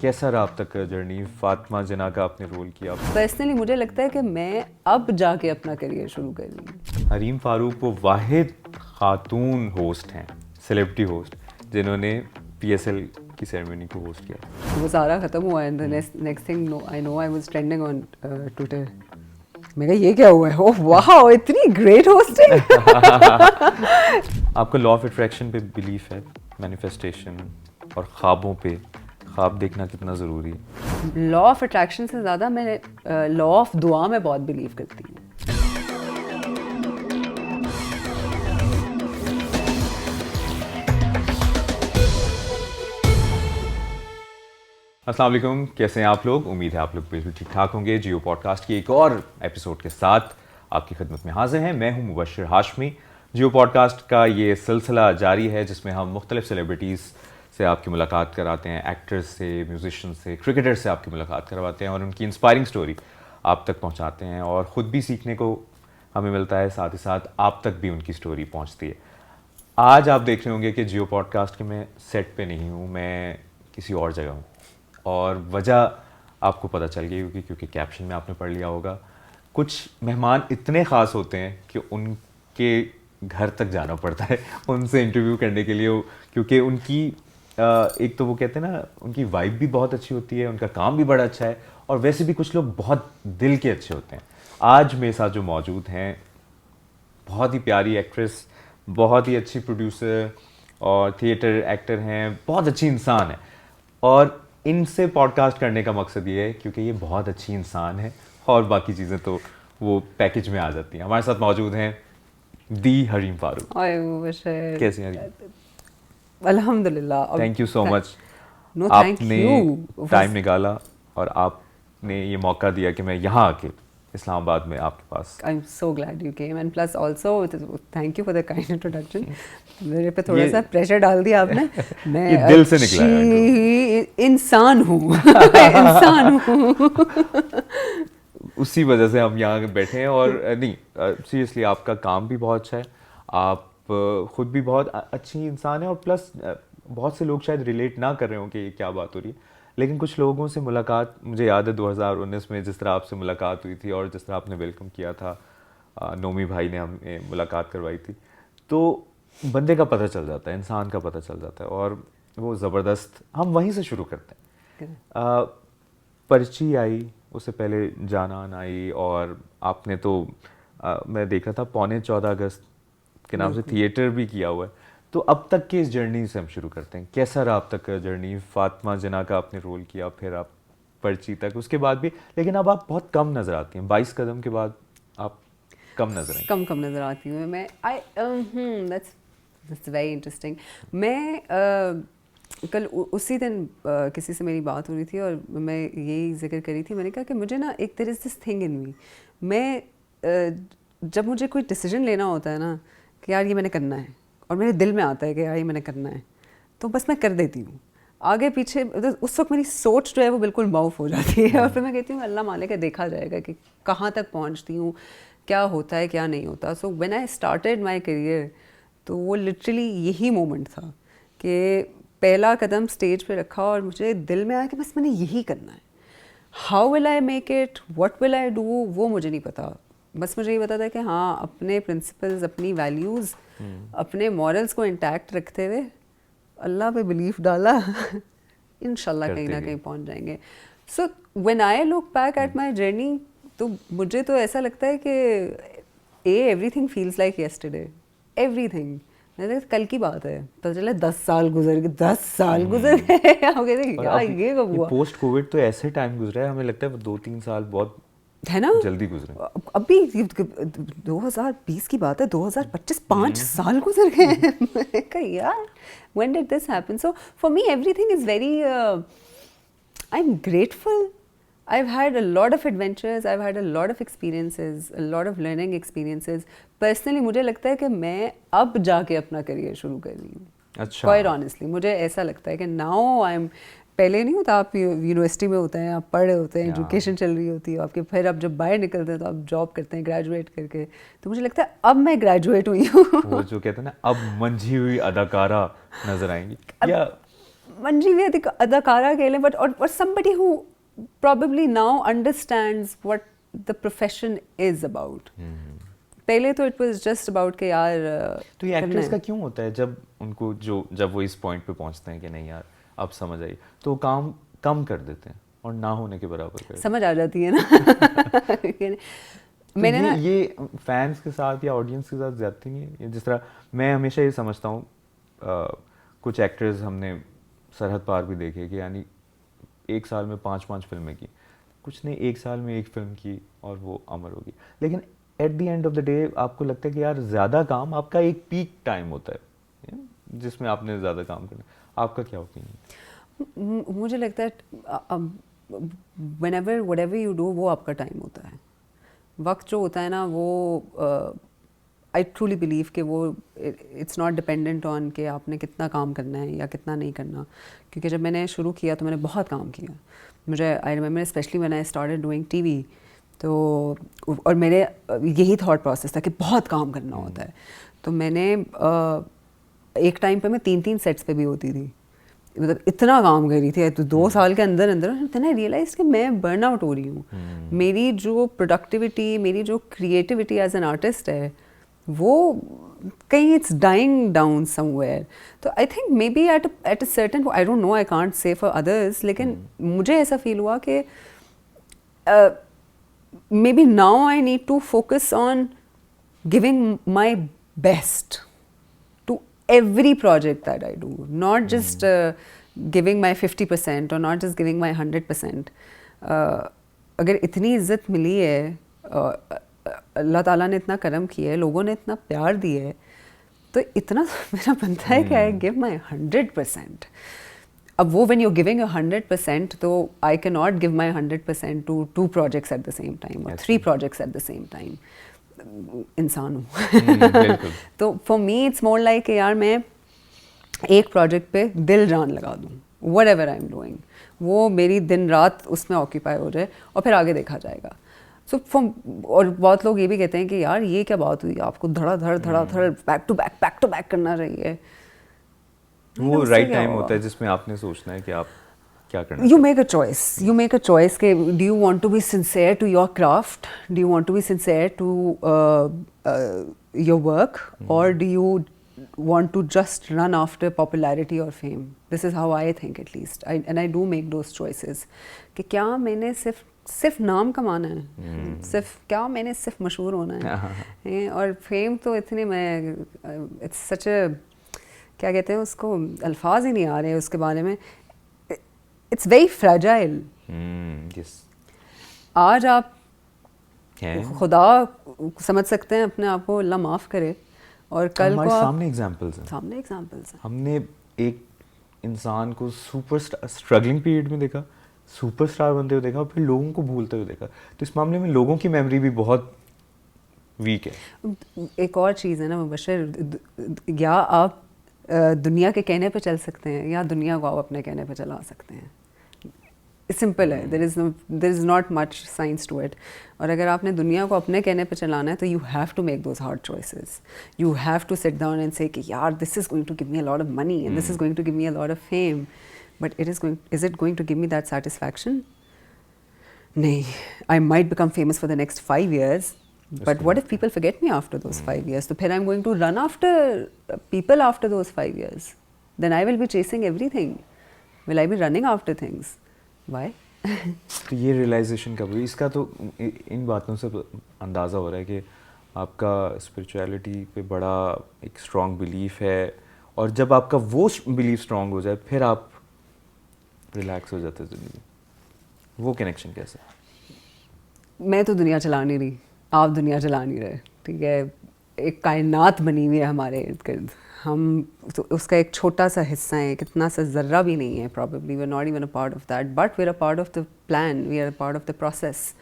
कैसा रहा अब तक का जर्नी? फातिमा जना का आपने रोल किया। पर्सनली मुझे लगता है कि मैं अब जाके अपना करियर शुरू कर रही हूँ। हरीम फारूक वो वाहिद खातून होस्ट हैं, सेलिब्रिटी होस्ट, जिन्होंने पीएसएल की सेरेमनी को होस्ट किया। वो सारा खत्म हुआ and the next thing I know I was trending on Twitter. मैं कहा ये क्या हुआ है? ओह वाओ, इतनी ग्रेट होस्टिंग। आपको लॉ ऑफ अट्रैक्शन पे बिलीफ है? मैनिफेस्टेशन और ख्वाबों पे, ख्वाब देखना कितना ज़रूरी है? लॉ ऑफ अट्रैक्शन से ज़्यादा मैं लॉ ऑफ दुआ में बहुत बिलीव करती हूँ। अस्सलाम वालेकुम, कैसे हैं आप लोग? उम्मीद है आप लोग बिल्कुल ठीक ठाक होंगे। जियो पॉडकास्ट की एक और एपिसोड के साथ आपकी खिदमत में हाजिर हैं। मैं हूं मुबश्शिर हाशमी। जियो पॉडकास्ट का ये सिलसिला जारी है जिसमें हम मुख्तलिफ सेलिब्रिटीज़ से आपकी मुलाकात कराते हैं, एक्टर्स से, म्यूजिशियन से, क्रिकेटर से आपकी मुलाकात करवाते हैं और उनकी इंस्पायरिंग स्टोरी आप तक पहुँचाते हैं और ख़ुद भी सीखने को हमें मिलता है, साथ ही साथ आप तक भी उनकी स्टोरी पहुँचती है। आज आप देख रहे होंगे कि जियो पॉडकास्ट के मैं सेट पे नहीं हूँ, मैं किसी और जगह हूँ और वजह आपको पता चल गई क्योंकि कैप्शन में आपने पढ़ लिया होगा। कुछ मेहमान इतने ख़ास होते हैं कि उनके घर तक जाना पड़ता है उनसे इंटरव्यू करने के लिए, क्योंकि उनकी एक तो वो कहते हैं ना, उनकी वाइब भी बहुत अच्छी होती है, उनका काम भी बड़ा अच्छा है और वैसे भी कुछ लोग बहुत दिल के अच्छे होते हैं। आज मेरे साथ जो मौजूद हैं, बहुत ही प्यारी एक्ट्रेस, बहुत ही अच्छी प्रोड्यूसर और थिएटर एक्टर हैं, बहुत अच्छी इंसान है और इनसे पॉडकास्ट करने का मकसद ये है क्योंकि ये बहुत अच्छी इंसान है और बाकी चीज़ें तो वो पैकेज में आ जाती हैं। हमारे साथ मौजूद हैं दी हरीम फारूक। कैसी हैं हरीम? अल्हम्दुलिल्लाह। Thank you so much. No thank आपने यू। टाइम निकाला और आपने ये मौका दिया कि मैं यहाँ आके इस्लामाबाद में आपके पास। I'm so glad you came and plus also thank you for the kind introduction. मेरे पे थोड़ा सा प्रेशर डाल दिया आपने। मैं ये दिल से निकला है। इंसान हूँ। इंसान हूँ। उसी वजह से हम यहाँ बैठे हैं और नहीं, सीरियसली आपका काम भी बहुत अच्छा है, आप खुद भी बहुत अच्छी इंसान है और प्लस बहुत से लोग शायद रिलेट ना कर रहे हो कि ये क्या बात हो रही है, लेकिन कुछ लोगों से मुलाकात, मुझे याद है 2019 में जिस तरह आपसे मुलाकात हुई थी और जिस तरह आपने वेलकम किया था, नोमी भाई ने हमें मुलाकात करवाई थी, तो बंदे का पता चल जाता है, इंसान का पता चल जाता है और वो ज़बरदस्त। हम वहीं से शुरू करते हैं। पर्ची आई, उससे पहले जानान आई और आपने तो मैं देख रहा था 14.15 अगस्त के नाम से थिएटर भी किया हुआ है। तो अब तक की इस जर्नी से हम शुरू करते हैं। कैसा रहा अब तक का जर्नी? फातिमा जना का आपने रोल किया, फिर आप पर्ची तक, उसके बाद भी, लेकिन अब आप बहुत कम नज़र आती हैं। 22 कदम के बाद आप कम नज़र आई। कम नज़र आती हूँ मैं। That's very interesting. मैं कल उसी दिन किसी से मेरी बात हो रही थी और मैं यही जिक्र करी थी। मैंने कहा कि मुझे ना एक there is this thing in me. मैं जब मुझे कोई डिसीजन लेना होता है ना कि यार ये मैंने करना है और मेरे दिल में आता है कि यार ये मैंने करना है, तो बस मैं कर देती हूँ। आगे पीछे उस वक्त मेरी सोच जो है वो बिल्कुल माउफ हो जाती है और फिर मैं कहती हूँ अल्लाह मालिक है, देखा जाएगा कि कहाँ तक पहुँचती हूँ, क्या होता है क्या नहीं होता। So when I started my career, तो वो लिटरली यही मोमेंट था कि पहला कदम स्टेज पे रखा और मुझे दिल में आया कि बस मैंने यही करना है। How will I make it, what will I do, वो मुझे नहीं पता। बस मुझे ये पता था कि हाँ, अपने प्रिंसिपल्स, अपनी वैल्यूज़, अपने मॉरल्स को इंटैक्ट रखते हुए अल्लाह पे बिलीफ डाला, इंशाल्लाह कहीं ना कहीं पहुंच जाएंगे। So when I look back at my journey, तो मुझे तो ऐसा लगता है कि everything feels like yesterday, everything. कल की बात है, पता चला 10 साल गुजर गए। 10 साल गुजर गए। हम कहते हैं यार ये कब हुआ। पोस्ट कोविड तो ऐसे टाइम गुजरा है, हमें लगता है 2-3 साल बहुत है ना, जल्दी गुजरे। अभी 2020 की बात है, 2025 5 साल गुजर गए। मैंने कहा यार when did this happen? So for me everything is very I'm grateful. I've had a lot of adventures, I've had a lot of experiences, a lot of learning experiences. Personally मुझे लगता है कि मैं अब जाके अपना करियर शुरू कर रही हूँ। अच्छा। Quite honestly मुझे ऐसा लगता है कि now I'm, पहले नहीं होता, आप यूनिवर्सिटी में होते हैं, आप पढ़ रहे होते हैं, एजुकेशन चल रही होती है आपके, फिर आप जब बाहर निकलते हैं तो आप जॉब करते हैं ग्रेजुएट करके। तो मुझे लगता है अब मैं ग्रेजुएट हुई हूँ। वो जो कहते हैं ना, अब मंझी हुई अदाकारा नजर आएंगी या मंजी भी अदाकारा कह लें, बट और somebody who probably now understands what the profession is about. पहले तो it was just about कि यार तो ये एक्टर्स का क्यों होता है जब उनको जब वो इस पॉइंट पे पहुंचते हैं कि नहीं यार अब समझ आई, तो काम कम कर देते हैं और ना होने के बराबर कर, समझ आ जाती है ना. तो मैंने ना ये फैंस के साथ या ऑडियंस के साथ ज्यादती नहीं है. जिस तरह मैं हमेशा ये समझता हूँ, कुछ एक्टर्स हमने सरहद पार भी देखे कि यानी एक साल में 5 फिल्में की, कुछ ने एक साल में एक फिल्म की और वो अमर होगी. लेकिन eight the end of the day आपको लगता है कि यार ज़्यादा काम आपका एक पीक टाइम होता है जिसमें आपने ज़्यादा काम करना. आपका क्या ओपिनियन? मुझे लगता है whenever whatever you do वो आपका टाइम होता है. वक्त जो होता है ना वो आई ट्रूली बिलीव कि वो इट्स नॉट डिपेंडेंट ऑन कि आपने कितना काम करना है या कितना नहीं करना. क्योंकि जब मैंने शुरू किया तो मैंने बहुत काम किया. मुझे I remember specially when I started doing TV, तो और मेरे यही थॉट प्रोसेस था कि बहुत काम करना होता है. तो मैंने एक टाइम पे मैं 3 सेट्स पे भी होती थी, मतलब इतना काम कर रही थी. तो 2 साल के अंदर अंदर आई रियलाइज कि मैं बर्न आउट हो रही हूँ. मेरी जो प्रोडक्टिविटी, मेरी जो क्रिएटिविटी एज एन आर्टिस्ट है वो कहीं इट्स डाइंग डाउन समवेयर. तो I think may be at a certain, I don't know, I can't say for others, लेकिन मुझे ऐसा फील हुआ कि maybe now I need to focus on giving my best to every project that I do, not just giving my 50% or not just giving my 100%. अगर इतनी इज्जत मिली है, अल्लाह ताला ने इतना करम किया है, लोगों ने इतना प्यार दिया है, तो इतना मेरा बनता है कि I give my 100%. अब वो when you're giving your 100%, तो I cannot give my 100% to 2 projects at the same time or 3 projects at the same time. इंसान हूँ. तो for me it's more like कि यार मैं एक प्रोजेक्ट पे दिल जान लगा दूँ, whatever I'm doing, वो मेरी दिन रात उसमें ऑक्यूपाई हो जाए और फिर आगे देखा जाएगा. So और बहुत लोग ये भी कहते हैं कि यार ये क्या बात हुई, आपको धड़ा धड़ बैक टू बैक करना चाहिए. वो राइट टाइम होता है जिसमें आपने सोचना है कि आप क्या करना. You make a choice कि do you want to be sincere to your craft, do you want to be sincere to your work, or do you want to just run after popularity or fame? This is how I think, at least. And I do make those choices कि क्या मैंने सिर्फ नाम कमाना है, क्या मैंने सिर्फ मशहूर होना है. और फेम तो इतने मैं इट्स सच अ, क्या कहते हैं उसको, अल्फाज ही नहीं आ रहे उसके बारे में. It's very fragile. आज आप खुदा समझ सकते हैं अपने आप को, अल्लाह माफ़ करे, और कल को सामने एग्जांपल्स हैं. हमने एक इंसान को सुपरस्टार स्ट्रगलिंग पीरियड में देखा, सुपरस्टार बनते हुए देखा, और फिर लोगों को भूलते हुए देखा. तो इस मामले में लोगों की मेमोरी भी बहुत वीक है. एक और चीज़ है ना मुबश्शिर, या आप दुनिया के कहने पे चल सकते हैं या दुनिया को आप अपने कहने पे चला सकते हैं. सिंपल है. There is not much science to it. और अगर आपने दुनिया को अपने कहने पे चलाना है तो you have to make those hard choices. You have to sit down and say कि यार this is going to give me a lot of money and this is going to give me a lot of fame, but is it going to give me that satisfaction? नहीं. I might become famous for the next 5 years. But what if people forget me after those 5 years? So then I'm going to run after people after those 5 years. Then I will be chasing everything. Will I be running after things? Why? तो ये realisation कब हुई? इसका तो इन बातों से अंदाज़ा हो रहा है कि आपका स्पिरिचुअलिटी पे बड़ा एक स्ट्रॉन्ग बिलीफ है, और जब आपका वो बिलीफ स्ट्रॉन्ग हो जाए फिर आप रिलैक्स हो जाते हैं ज़िंदगी. वो कनेक्शन कैसे? मैं तो दुनिया चला नहीं रही, आप दुनिया चला नहीं रहे, ठीक है. एक कायनात बनी हुई है हमारे इर्द गिर्द, हम तो उसका एक छोटा सा हिस्सा है, कितना सा ज़र्रा भी नहीं है. Probably we are not even a part of that, but we are a part of the plan, we are a part of the process.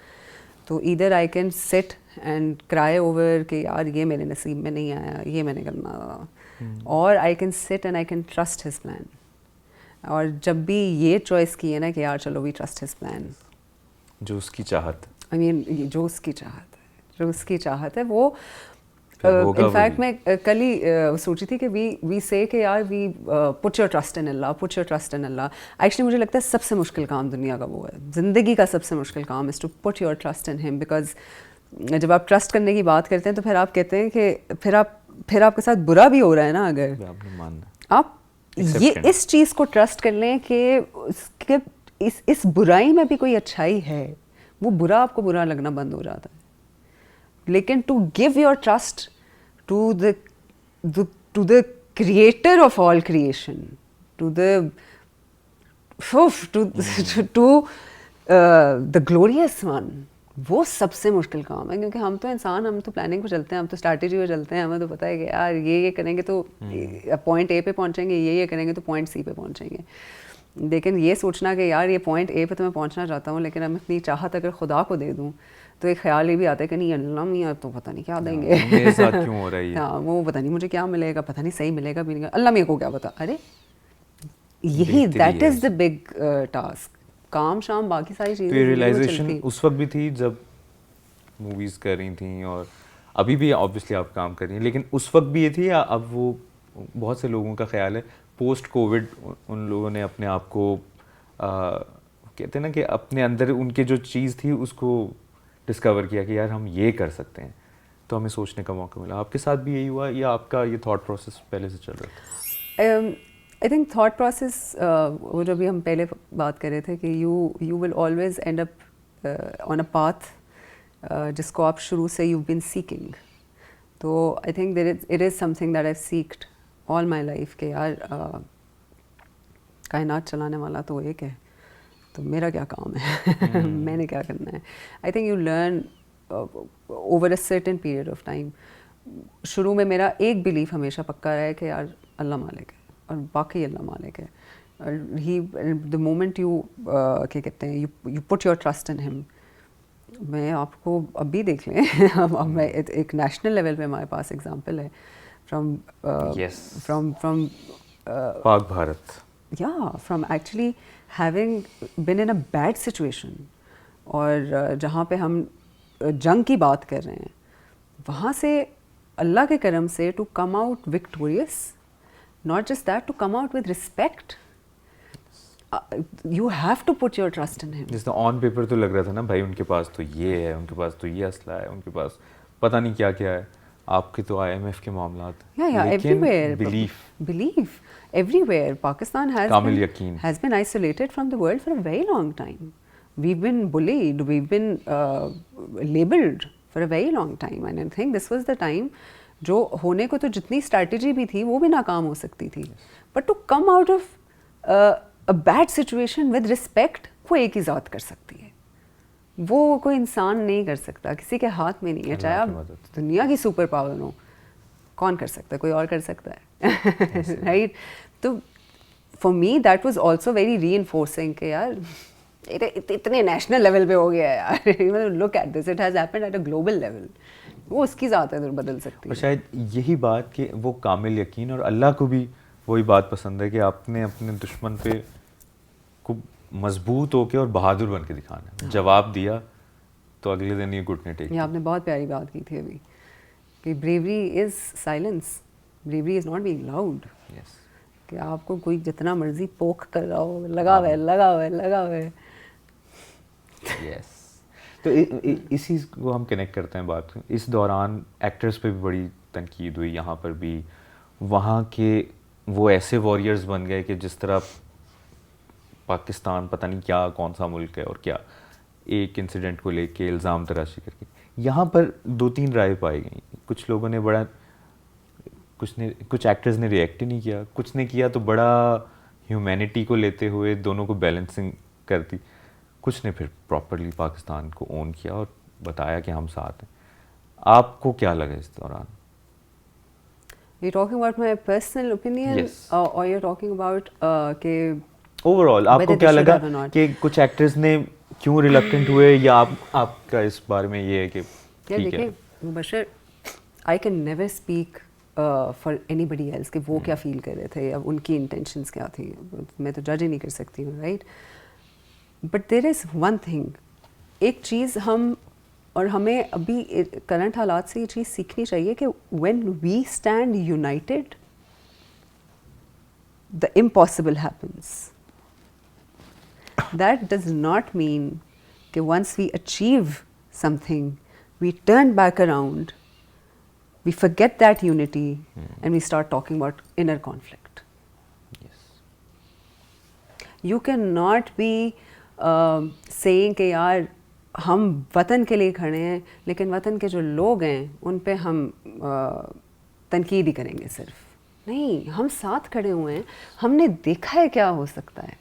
तो either I can sit and cry over कि यार ये मेरे नसीब में नहीं आया, ये मैंने करना था, और आई can sit and I can trust his plan. और जब भी ये चॉइस की है ना कि यार चलो वी ट्रस्ट हिज प्लान, जो उसकी चाहत, आई मीन जो उसकी चाहत है, वो इनफैक्ट मैं कल ही सोची थी कि वी से कि यार we put your trust in Allah, put your trust in Allah. Actually मुझे लगता है सबसे मुश्किल काम दुनिया का वो है, ज़िंदगी का सबसे मुश्किल काम is to put your trust in him. Because जब आप ट्रस्ट करने की बात करते हैं तो फिर आप कहते हैं कि फिर आपके साथ बुरा भी हो रहा है ना, अगर आपने मानना आप ये इस चीज़ को ट्रस्ट कर लें कि इस बुराई में भी कोई अच्छाई है, वो बुरा आपको बुरा लगना बंद हो जाता है। लेकिन to give your trust to the creator of all creation, to the glorious one, वो सबसे मुश्किल काम है। क्योंकि हम तो इंसान, हम तो प्लानिंग पे चलते हैं, हम तो स्ट्रैटेजी पे चलते हैं, हमें तो पता है कि यार ये करेंगे तो पॉइंट ए पे पहुंचेंगे, ये करेंगे तो पॉइंट सी पे पहुंचेंगे। लेकिन ये सोचना कि यार ये पॉइंट ए पे तो मैं पहुंचना चाहता हूँ, लेकिन अब अपनी चाहत अगर खुदा को दे दूँ तो एक ख्याल ये भी आता है कि नहीं अल्लाह मियाँ तो पता नहीं क्या देंगे, मेरे साथ क्यों हो रहा है ये? हाँ, वो पता नहीं मुझे क्या मिलेगा, पता नहीं सही मिलेगा भी नहीं, अल्लाह मियाँ को क्या पता। अरे यही that is the big task. काम शाम बाकी सारी चीज़ें तो ये रियलाइजेशन उस वक्त भी थी जब मूवीज़ कर रही थी, और अभी भी ऑब्वियसली आप काम कर रही हैं, लेकिन उस वक्त भी ये थी, या अब वो बहुत से लोगों का ख्याल है पोस्ट कोविड उन लोगों ने अपने आप को कहते हैं ना कि अपने अंदर उनके जो चीज़ थी उसको डिस्कवर किया कि यार हम ये कर सकते हैं, तो हमें सोचने का मौका मिला। आपके साथ भी यही हुआ या आपका ये थॉट प्रोसेस पहले से चल रहा था? आई थिंक थॉट प्रोसेस वो जो भी हम पहले बात कर रहे थे कि you will always and up on a path जिसको आप शुरू से यू बीन सीकिंग। तो I think it is something that I सीक्ड all my life के यार कायनात चलाने वाला तो एक है, तो मेरा क्या काम है मैंने क्या करना है। I think you learn over a certain period of time. शुरू में मेरा एक बिलीफ हमेशा पक्का रहा है कि यार अल्लाह मालिक है और बाकी अल्लाह मालिक है। ही द मोमेंट यू क्या कहते हैं you put your trust in him. मैं आपको अभी देख लें अब मैं एक नेशनल लेवल पे हमारे पास एग्जांपल है from Pak Bharat, from actually having been in a bad situation, और जहाँ पे हम जंग की बात कर रहे हैं, वहाँ से अल्लाह के करम से to come out victorious, not just that, to come out with respect. You have to put your trust in him. जिससे ऑन पेपर तो लग रहा था ना भाई उनके पास तो ये है, उनके पास तो ये असला है, उनके पास पता नहीं क्या क्या है, आपके तो IMF के मामलात। Everywhere. Belief Everywhere. Pakistan has been isolated from the world for a very long time. We've been bullied, we've been labeled for a very long time, and I think this was the time जो होने को तो जितनी strategy भी थी वो भी नाकाम हो सकती थी, but to come out of a bad situation with respect, वो एक ही ज़ात कर सकती है, वो कोई इंसान नहीं कर सकता, किसी के हाथ में नहीं है। चाहे आप दुनिया की सुपर पावर हो, कौन कर सकता है? कोई और कर सकता है राइट? तो for me that was also very reinforcing कि यार इतने नेशनल लेवल पे हो गया है यार, look at this, it has happened at a global level. वो उसकी ज़ात है, बदल सकती है। और शायद यही बात कि वो कामिल यकीन, और अल्लाह को भी वही बात पसंद है कि आपने अपने दुश्मन पे खूब मजबूत होके और बहादुर बन के दिखाना है। जवाब दिया तो अगले दिन ये घुटने टेक। ये आपने बहुत प्यारी बात की थी अभी कि bravery is silence, bravery is not being loud. कि आपको कोई जितना मर्जी पोक कर रहा हो, लगा हुआ है। यस। तो इसी को हम कनेक्ट करते हैं बात। इस दौरान एक्टर्स पे भी बड़ी तनकीद हुई, यहाँ पर भी। वहाँ के वो ऐसे वॉरियर्स बन गए कि जिस तरह पाकिस्तान पता नहीं क्या कौन सा मुल्क है और क्या, एक इंसिडेंट को लेके इल्ज़ाम तराशी करके यहाँ पर 2-3 राय पाई गई। कुछ लोगों ने बड़ा, कुछ एक्टर्स ने रिएक्ट ही नहीं किया, कुछ ने किया तो बड़ा ह्यूमैनिटी को लेते हुए दोनों को बैलेंसिंग कर दी, कुछ ने फिर प्रॉपरली पाकिस्तान को ओन किया और बताया कि हम साथ हैं। आपको क्या लगा इस दौरान? You're talking about my personal opinion? Yes. Or you're talking about कि ओवरऑल आपको क्या लगा कि कुछ एक्टर्स ने क्यों रिलक्टेंट हुए, या आपका इस बारे में ये है कि ठीक है? Mubashir, I can never speak for anybody else कि वो क्या फील कर रहे थे या उनकी इंटेंशंस क्या थी, मैं तो जज ही नहीं कर सकती हूँ, right? But there is one thing, एक चीज़ हम और हमें अभी करंट हालात से ये चीज़ सीखनी चाहिए कि when we stand united the impossible happens. That does not mean that once we achieve something, we turn back around, we forget that unity, and we start talking about inner conflict. Yes. You cannot be saying कि यार हम वतन के लिए खड़े हैं, लेकिन वतन के जो लोग हैं उन पे हम तनकीद ही करेंगे सिर्फ. नहीं, हम साथ खड़े हुए हैं, हमने देखा है क्या हो सकता है.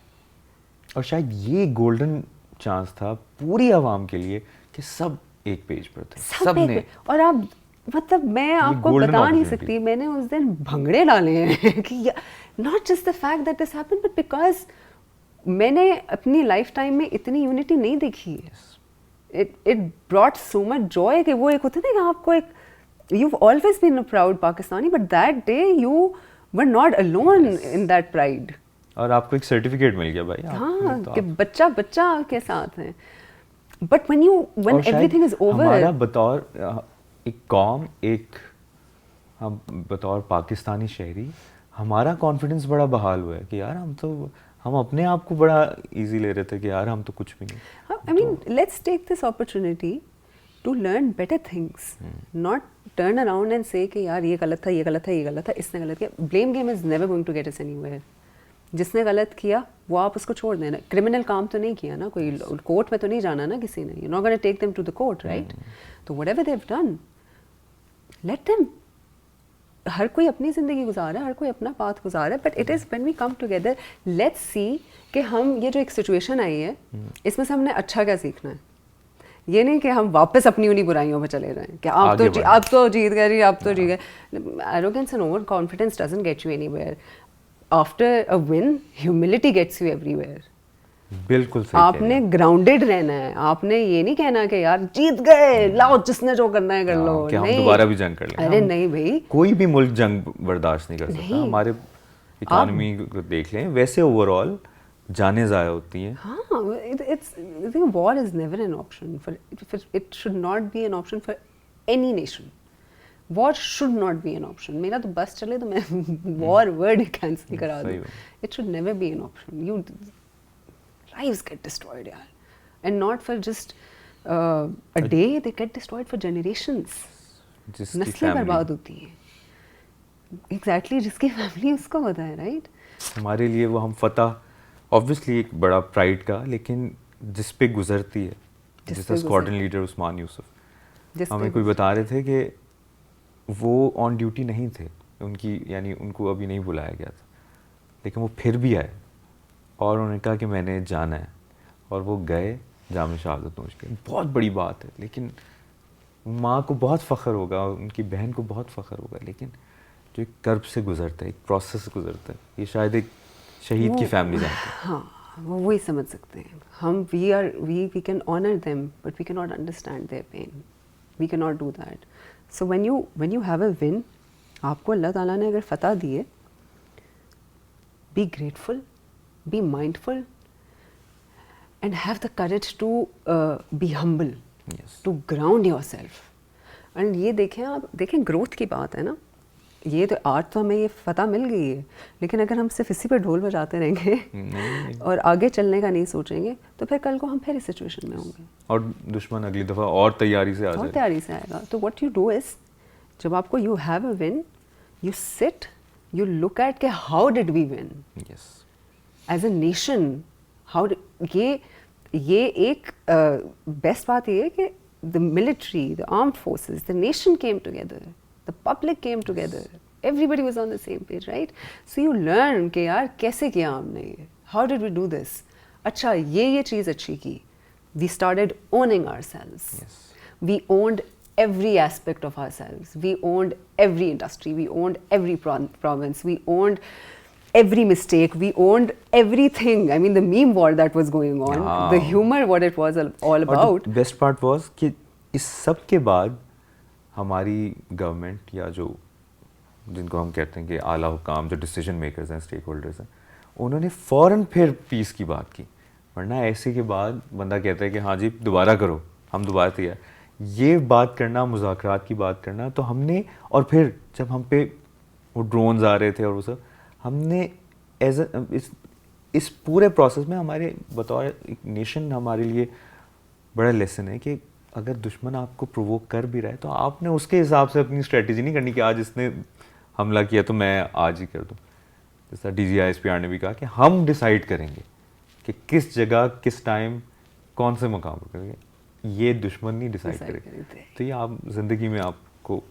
और शायद ये गोल्डन चांस था पूरी आवाम के लिए कि सब एक पेज पर थे, सबने. और आप मतलब मैं आपको बता नहीं सकती, मैंने उस दिन भंगड़े डाले हैं कि not just the fact that this happened but because मैंने अपनी लाइफ टाइम में इतनी यूनिटी नहीं देखी है. It brought so much Joy कि वो एक होता है ना कि आपको एक you've always been a proud Pakistani but that day you were not alone in that pride. और आपको एक सर्टिफिकेट मिल गया भाई. हाँ, कि बच्चा के साथ है. But when everything is over, हमारा बतौर एक कौम, एक हम बतौर पाकिस्तानी शहरी, हमारा कॉन्फिडेंस बड़ा बहाल हुआ है कि यार हम अपने आप को बड़ा इजी ले रहे थे कि यार हम तो कुछ भी नहीं. I mean, let's take this opportunity to learn better things, not turn around and say कि यार ये गलत था, इसने गलत किया. Blame game is never going to get us anywhere. जिसने गलत किया वो आप उसको छोड़ देना. क्रिमिनल काम तो नहीं किया ना, कोई कोर्ट में तो नहीं जाना ना किसी ने. You're not going to take them to the court, right? तो whatever they've done, let them. हर कोई अपनी ज़िंदगी गुजारा है, हर कोई अपना पाथ गुजारा है. But it is when we come together, let's see कि हम ये जो एक सिचुएशन आई है इसमें से हमने अच्छा क्या सीखना है. ये नहीं कि हम वापस अपनी उन्हीं बुराइयों में चले जाएं कि आप तो जीत गए, आप तो जीत गए. Arrogance and overconfidence doesn't get you anywhere. After a win, humility gets you everywhere. बिल्कुल सही. आपने ग्राउंडेड रहना है. आपने ये नहीं कहना कि यार जीत गए, लाओ जिसने जो करना है कर लो. कि हम दोबारा भी जंग कर लें. अरे नहीं भाई, कोई भी मुल्क जंग बर्दाश्त नहीं कर सकता. हमारे इकोनॉमी को देख लें, वैसे ओवरऑल जाने ज़ाया होती हैं. हाँ, I think war is never an option. It should not be an option for any nation. War should not be an option. मेरा तो बस चले तो मैं war word cancel करा दूँ. It should never be an option. Lives get destroyed यार, and not for just a day. They get destroyed for generations. नस्लें बर्बाद होती हैं. Exactly, जिसकी फैमिली उसको होता है, right? हमारे लिए वो हम फतह ऑब्वियसली एक बड़ा प्राइड का, लेकिन जिस पे गुजरती है, जिसका स्क्वाड्रन लीडर उस्मान यूसुफ, हमें कोई बता रहे थे कि वो ऑन ड्यूटी नहीं थे उनकी, यानी उनको अभी नहीं बुलाया गया था, लेकिन वो फिर भी आए और उन्होंने कहा कि मैंने जाना है, और वो गए जाम शहादत नोश के. बहुत बड़ी बात है, लेकिन माँ को बहुत फ़ख्र होगा, उनकी बहन को बहुत फ़ख्र होगा, लेकिन जो एक कर्ब से गुजरता है, एक प्रोसेस से गुजरता है, ये शायद एक शहीद की फैमिली जानती है. हाँ, वो वही समझ सकते हैं. हम we can honor them, but we cannot understand their pain. We cannot do that. So when you have a win, आपको अल्लाह ताला ने अगर फतह दी है, be grateful, be mindful, and have the courage to be humble, to ground yourself. And ये देखें growth की बात है ना. ये तो आज तो हमें ये फतह मिल गई है, लेकिन अगर हम सिर्फ इसी पर ढोल बजाते रहेंगे और आगे चलने का नहीं सोचेंगे, तो फिर कल को हम फिर इस सिचुएशन में होंगे और दुश्मन अगली दफ़ा और तैयारी से आएगा. तो व्हाट यू डू इज, जब आपको you have a win, you sit, you look at के how did we win as a nation. How ये एक बेस्ट बात ये है कि the military, the armed forces, the nation came together, the public came together, everybody was on the same page, right? So you learn कि यार कैसे किया हमने ये, how did we do this? अच्छा ये चीज़ अच्छी की. We started owning ourselves. We owned every aspect of ourselves. We owned every industry. We owned every province. We owned every mistake. We owned everything. I mean, the meme war that was going on, the humor, what it was all about. The best part was कि इस सब के बाद हमारी government, या जो जिनको हम कहते हैं कि आला हुकाम, जो डिसीजन मेकर्स हैं, स्टेक होल्डर्स हैं, उन्होंने फ़ौरन फिर पीस की बात की. वरना ऐसे के बाद बंदा कहता है कि हाँ जी दोबारा करो, हम दोबारा तैयार. ये बात करना, मुज़ाकरात की बात करना, तो हमने, और फिर जब हम पे वो ड्रोन्स आ रहे थे और वो सब, हमने इस पूरे प्रोसेस में हमारे बतौर एक नेशन हमारे लिए बड़ा लेसन है कि अगर दुश्मन आपको प्रोवोक कर भी रहा है तो आपने उसके हिसाब से अपनी स्ट्रेटजी नहीं करनी कि आज इसने हमला किया तो मैं आज ही कर दूं। जैसा DGISPR ने भी कहा कि हम डिसाइड करेंगे कि किस जगह किस टाइम कौन से मकाम पर करेंगे, ये दुश्मन नहीं डिसाइड करेगा। तो ये आप ज़िंदगी में आपको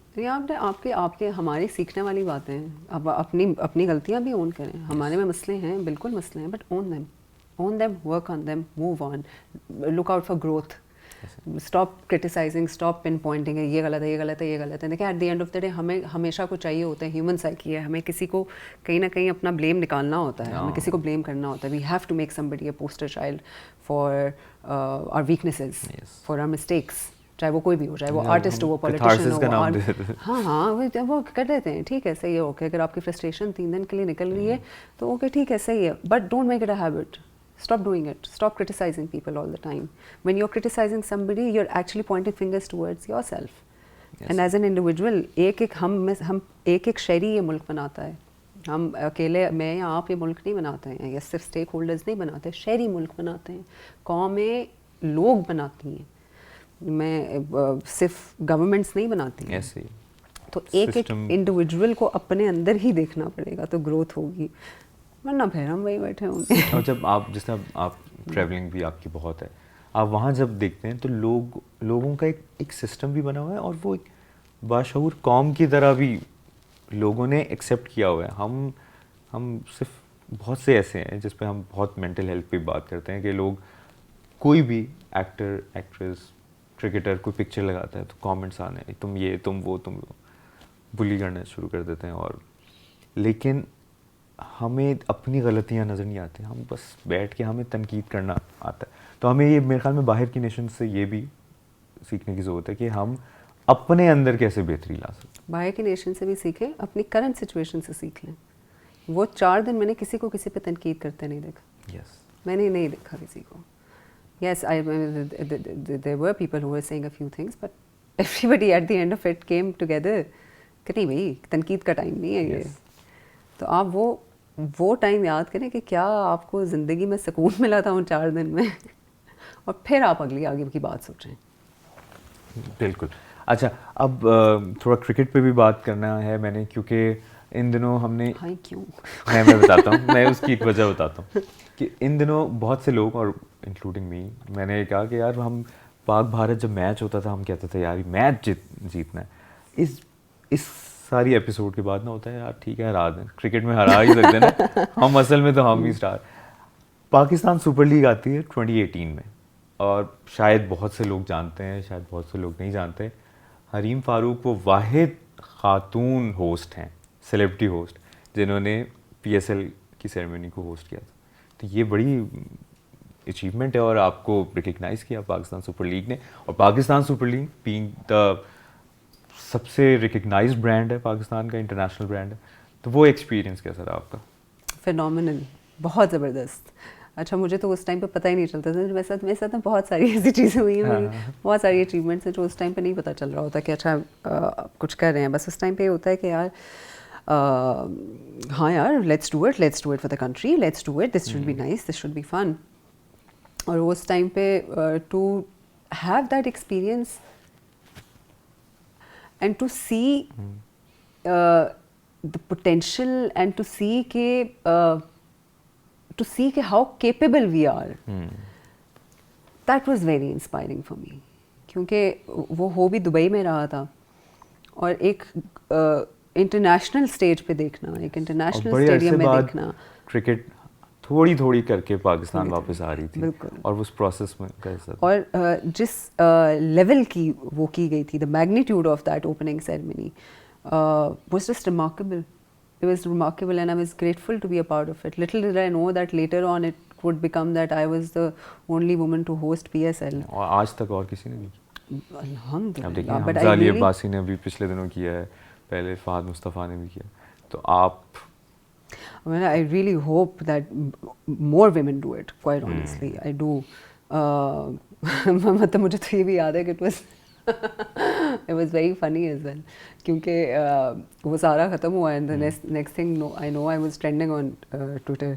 आपके हमारी सीखने वाली बातें हैं। अब अपनी गलतियां भी ओन करें। हमारे में मसले हैं, बिल्कुल मसले हैं, but own them, work on them, move on, look out for growth, stop criticising, stop pinpointing, ये गलत है, ये गलत है, ये गलत है। देखिए, eight the end of the day हमें हमेशा कुछ चाहिए होता है, ह्यूमन साइकी है, हमें किसी को कहीं ना कहीं अपना ब्लेम निकालना होता है, हमें किसी को ब्लेम करना होता है। We have to make somebody a poster child for our weaknesses, for our mistakes, चाहे वो कोई भी हो, चाहे वो आर्टिस्ट हो, वो पॉलिटिशियन हो। हाँ, वो कर देते हैं, ठीक है, सही है, ओके। अगर आपकी फ्रस्ट्रेशन 3 दिन के लिए निकल रही है तो ओके, ठीक है, सही है, but don't make it a habit. Stop doing it. Stop criticizing people all the time. When you're criticizing somebody, you're actually pointing fingers towards yourself. Yes. And as an individual, हम एक शहरी ये मुल्क बनाता है. हम अकेले, मैं या आप ये मुल्क नहीं बनाते हैं, या सिर्फ स्टेक होल्डर्स नहीं बनाते, शहरी मुल्क बनाते हैं, कौमें लोग बनाती हैं, मैं सिर्फ गवर्नमेंट्स नहीं बनाती हैं. ऐसे ही तो एक इंडिविजुअल को अपने अंदर ही देखना पड़ेगा तो ग्रोथ होगी, वरना फिर हम वही बैठे होंगे. और जब आप, जिस तरह आप ट्रैवलिंग भी आपकी बहुत है, आप वहाँ जब देखते हैं तो लोगों का एक सिस्टम भी बना हुआ है, और वो एक बाशऊर कौम की तरह भी लोगों ने एक्सेप्ट किया हुआ है. हम सिर्फ बहुत से ऐसे हैं जिस पे हम बहुत मेंटल हेल्थ पे बात करते हैं कि लोग, कोई भी एक्टर, एक्ट्रेस, क्रिकेटर कोई पिक्चर लगाता है तो कमेंट्स आने, तुम ये, तुम वो, तुम बुली करना शुरू कर देते हैं. और लेकिन हमें अपनी गलतियां नज़र नहीं आती, हम बस बैठ के हमें तनकीद करना आता है. तो हमें ये, मेरे ख्याल में बाहर की नेशन से ये भी सीखने की ज़रूरत है कि हम अपने अंदर कैसे बेहतरी ला सकते हैं. बाहर की नेशन से भी सीखें, अपनी करंट सिचुएशन से सीख लें. वो 4 दिन मैंने किसी को किसी पे तनकीद करते नहीं देखा. Yes. मैंने नहीं देखा किसी को. Yes, there were people who were saying a few things, but everybody at the end of it came together कि नहीं भाई, तनकीद का टाइम नहीं है ये. तो आप वो टाइम याद करें कि क्या आपको ज़िंदगी में सुकून मिला था उन 4 दिन में और फिर आप आगे की बात सोचें. बिल्कुल. अच्छा, अब थोड़ा क्रिकेट पे भी बात करना है मैंने, क्योंकि इन दिनों हमने, क्यों मैं बताता हूँ, मैं उसकी एक वजह बताता हूँ कि इन दिनों बहुत से लोग, और इंक्लूडिंग मी, मैंने कहा कि यार हम पाक भारत जब मैच होता था हम कहते थे यार मैच जीतना है. इस सारी एपिसोड के बाद ना होता है यार ठीक है हरा दें, क्रिकेट में हरा ही सकते हैं ना हम, असल में तो हम ही स्टार. पाकिस्तान सुपर लीग आती है 2018 में, और शायद बहुत से लोग जानते हैं, शायद बहुत से लोग नहीं जानते. हरीम फारूक वो वाहिद खातून होस्ट हैं, सेलिब्रिटी होस्ट, जिन्होंने PSL की सेरेमनी को होस्ट किया था. तो ये बड़ी अचीवमेंट है, और आपको रिकग्नाइज़ किया पाकिस्तान सुपर लीग ने. और Pakistan super league being the सबसे रिकग्नाइज्ड ब्रांड है पाकिस्तान का, इंटरनेशनल ब्रांड है. तो वो एक्सपीरियंस कैसा रहा आपका? फिनोमिनल, बहुत ज़बरदस्त. अच्छा, मुझे तो उस टाइम पे पता ही नहीं चलता था. मेरे साथ ना बहुत सारी ऐसी चीज़ें हुई हैं, बहुत सारी अचीवमेंट्स हैं जो उस टाइम पे नहीं पता चल रहा होता कि अच्छा कुछ कर रहे हैं. बस उस टाइम पे होता है कि यार हाँ यार, let's do it for the country, let's do it, this should be nice, this should be fun. और उस टाइम पे to have that experience and to see the potential, and to see how capable we are, that was very inspiring for me. क्योंकि वो हो भी Dubai में रहा था, और एक इंटरनेशनल स्टेज पे देखना, एक इंटरनेशनल स्टेडियम में देखना, क्रिकेट थोड़ी करके पाकिस्तान वापस आ रही थी. बिल्कुल. और उस प्रोसेस में कैसा, और जिस लेवल की वो की गई थी, the magnitude of that opening ceremony was just remarkable. It was remarkable, and I was grateful to be a part of it. Little did I know that later on it would become that I was the only woman to host PSL. और आज तक और किसी ने नहीं. अल्हम्दुलिल्लाह. But Hamza Abbasi ने भी पिछले दिनों किया है, पहले फहद मुस्तफ़ा ने भी किया. तो आप, I really hope that more women do it, quite honestly. I do. मतलब मुझे तो ये भी याद है कि it was It was very funny as well, क्योंकि वो सारा ख़त्म हुआ and the next thing I know I was trending on Twitter.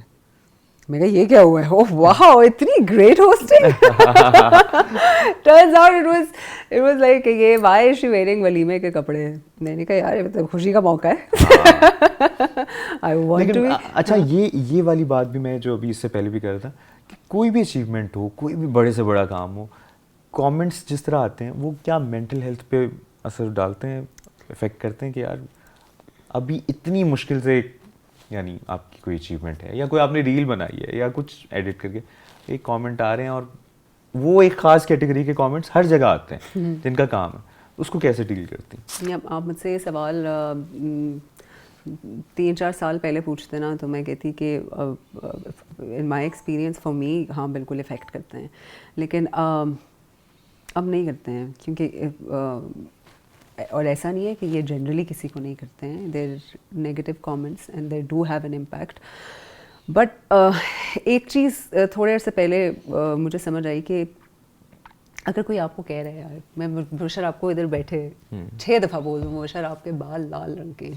मैं कहा ये क्या हुआ है? ओह वाह, इतनी great hosting. Turns out it was like ये why is she wearing वलीमे के कपड़े? मैंने कहा यार ये तो खुशी का मौका है. I want to be. अच्छा ये वाली बात भी मैं जो अभी इससे पहले भी कर रहा था कि कोई भी अचीवमेंट हो, कोई भी बड़े से बड़ा काम हो, कमेंट्स जिस तरह आते हैं वो क्या मेंटल हेल्थ पे असर डालते हैं, इफेक्ट करते हैं कि यार अभी इतनी मुश्किल से यानी आपकी कोई अचीवमेंट है या कोई आपने रील बनाई है या कुछ एडिट करके एक कमेंट आ रहे हैं और वो एक ख़ास कैटेगरी के कमेंट्स हर जगह आते हैं जिनका काम है, उसको कैसे डील करती हैं? आप मुझसे ये सवाल 3-4 साल पहले पूछते ना तो मैं कहती कि in my experience for me हाँ बिल्कुल इफ़ेक्ट करते हैं, लेकिन अब नहीं करते हैं क्योंकि और ऐसा नहीं है कि ये जनरली किसी को नहीं करते हैं. Their negative comments and they do have an impact. But एक चीज़ थोड़े अर्से पहले मुझे समझ आई कि अगर कोई आपको कह रहा है यार मैं मुबशर आपको इधर बैठे 6 दफ़ा बोल दूँ मुबशर आपके बाल लाल रंग के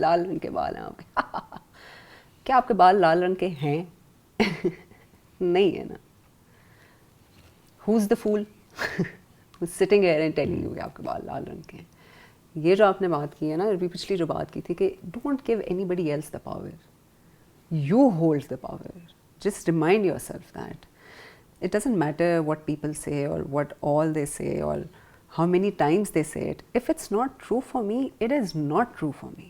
लाल रंग के बाल हैं आपके. क्या आपके बाल लाल रंग के हैं? नहीं है ना. Who's the fool? Who's sitting here and telling you कि आपके बाल लाल रंग के हैं? ये जो आपने बात की है ना, अभी पिछली जो बात की थी कि don't give anybody else the power. You hold the power. Just remind yourself that. It doesn't matter what people say or what all they say or how many times they say it. If it's not true for me, it is not true for me.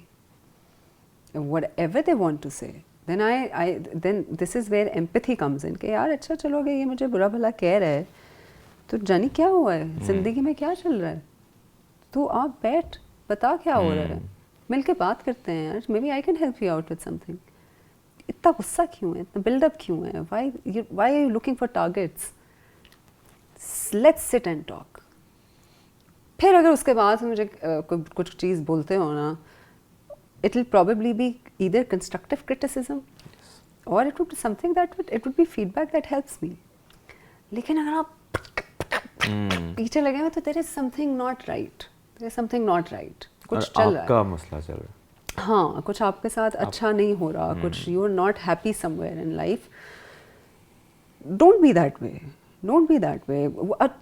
And whatever they want to say, then this is where empathy comes in. कि यार अच्छा चलो कि ये मुझे बुरा भला कह रहा है, तो जानी क्या हुआ है ज़िंदगी में, क्या चल रहा है, तो आप बैठ बता क्या हो रहा है, मिलके बात करते हैं यार. Maybe I can help you out with something. इतना गुस्सा क्यों है, इतना बिल्डअप क्यों है, why are you looking for targets? Let's sit and talk. फिर अगर उसके बाद मुझे कुछ चीज़ बोलते हो ना, it will probably be either constructive criticism or it would be something it would be feedback that helps me. लेकिन अगर आप पीछे लगे हैं तो there is something not right. There is something not right. कुछ चल रहा है. आपका मसला चल रहा है. हाँ, कुछ आपके साथ अच्छा नहीं हो रहा, कुछ you are not happy somewhere in life. Don't be that way. Don't be that way.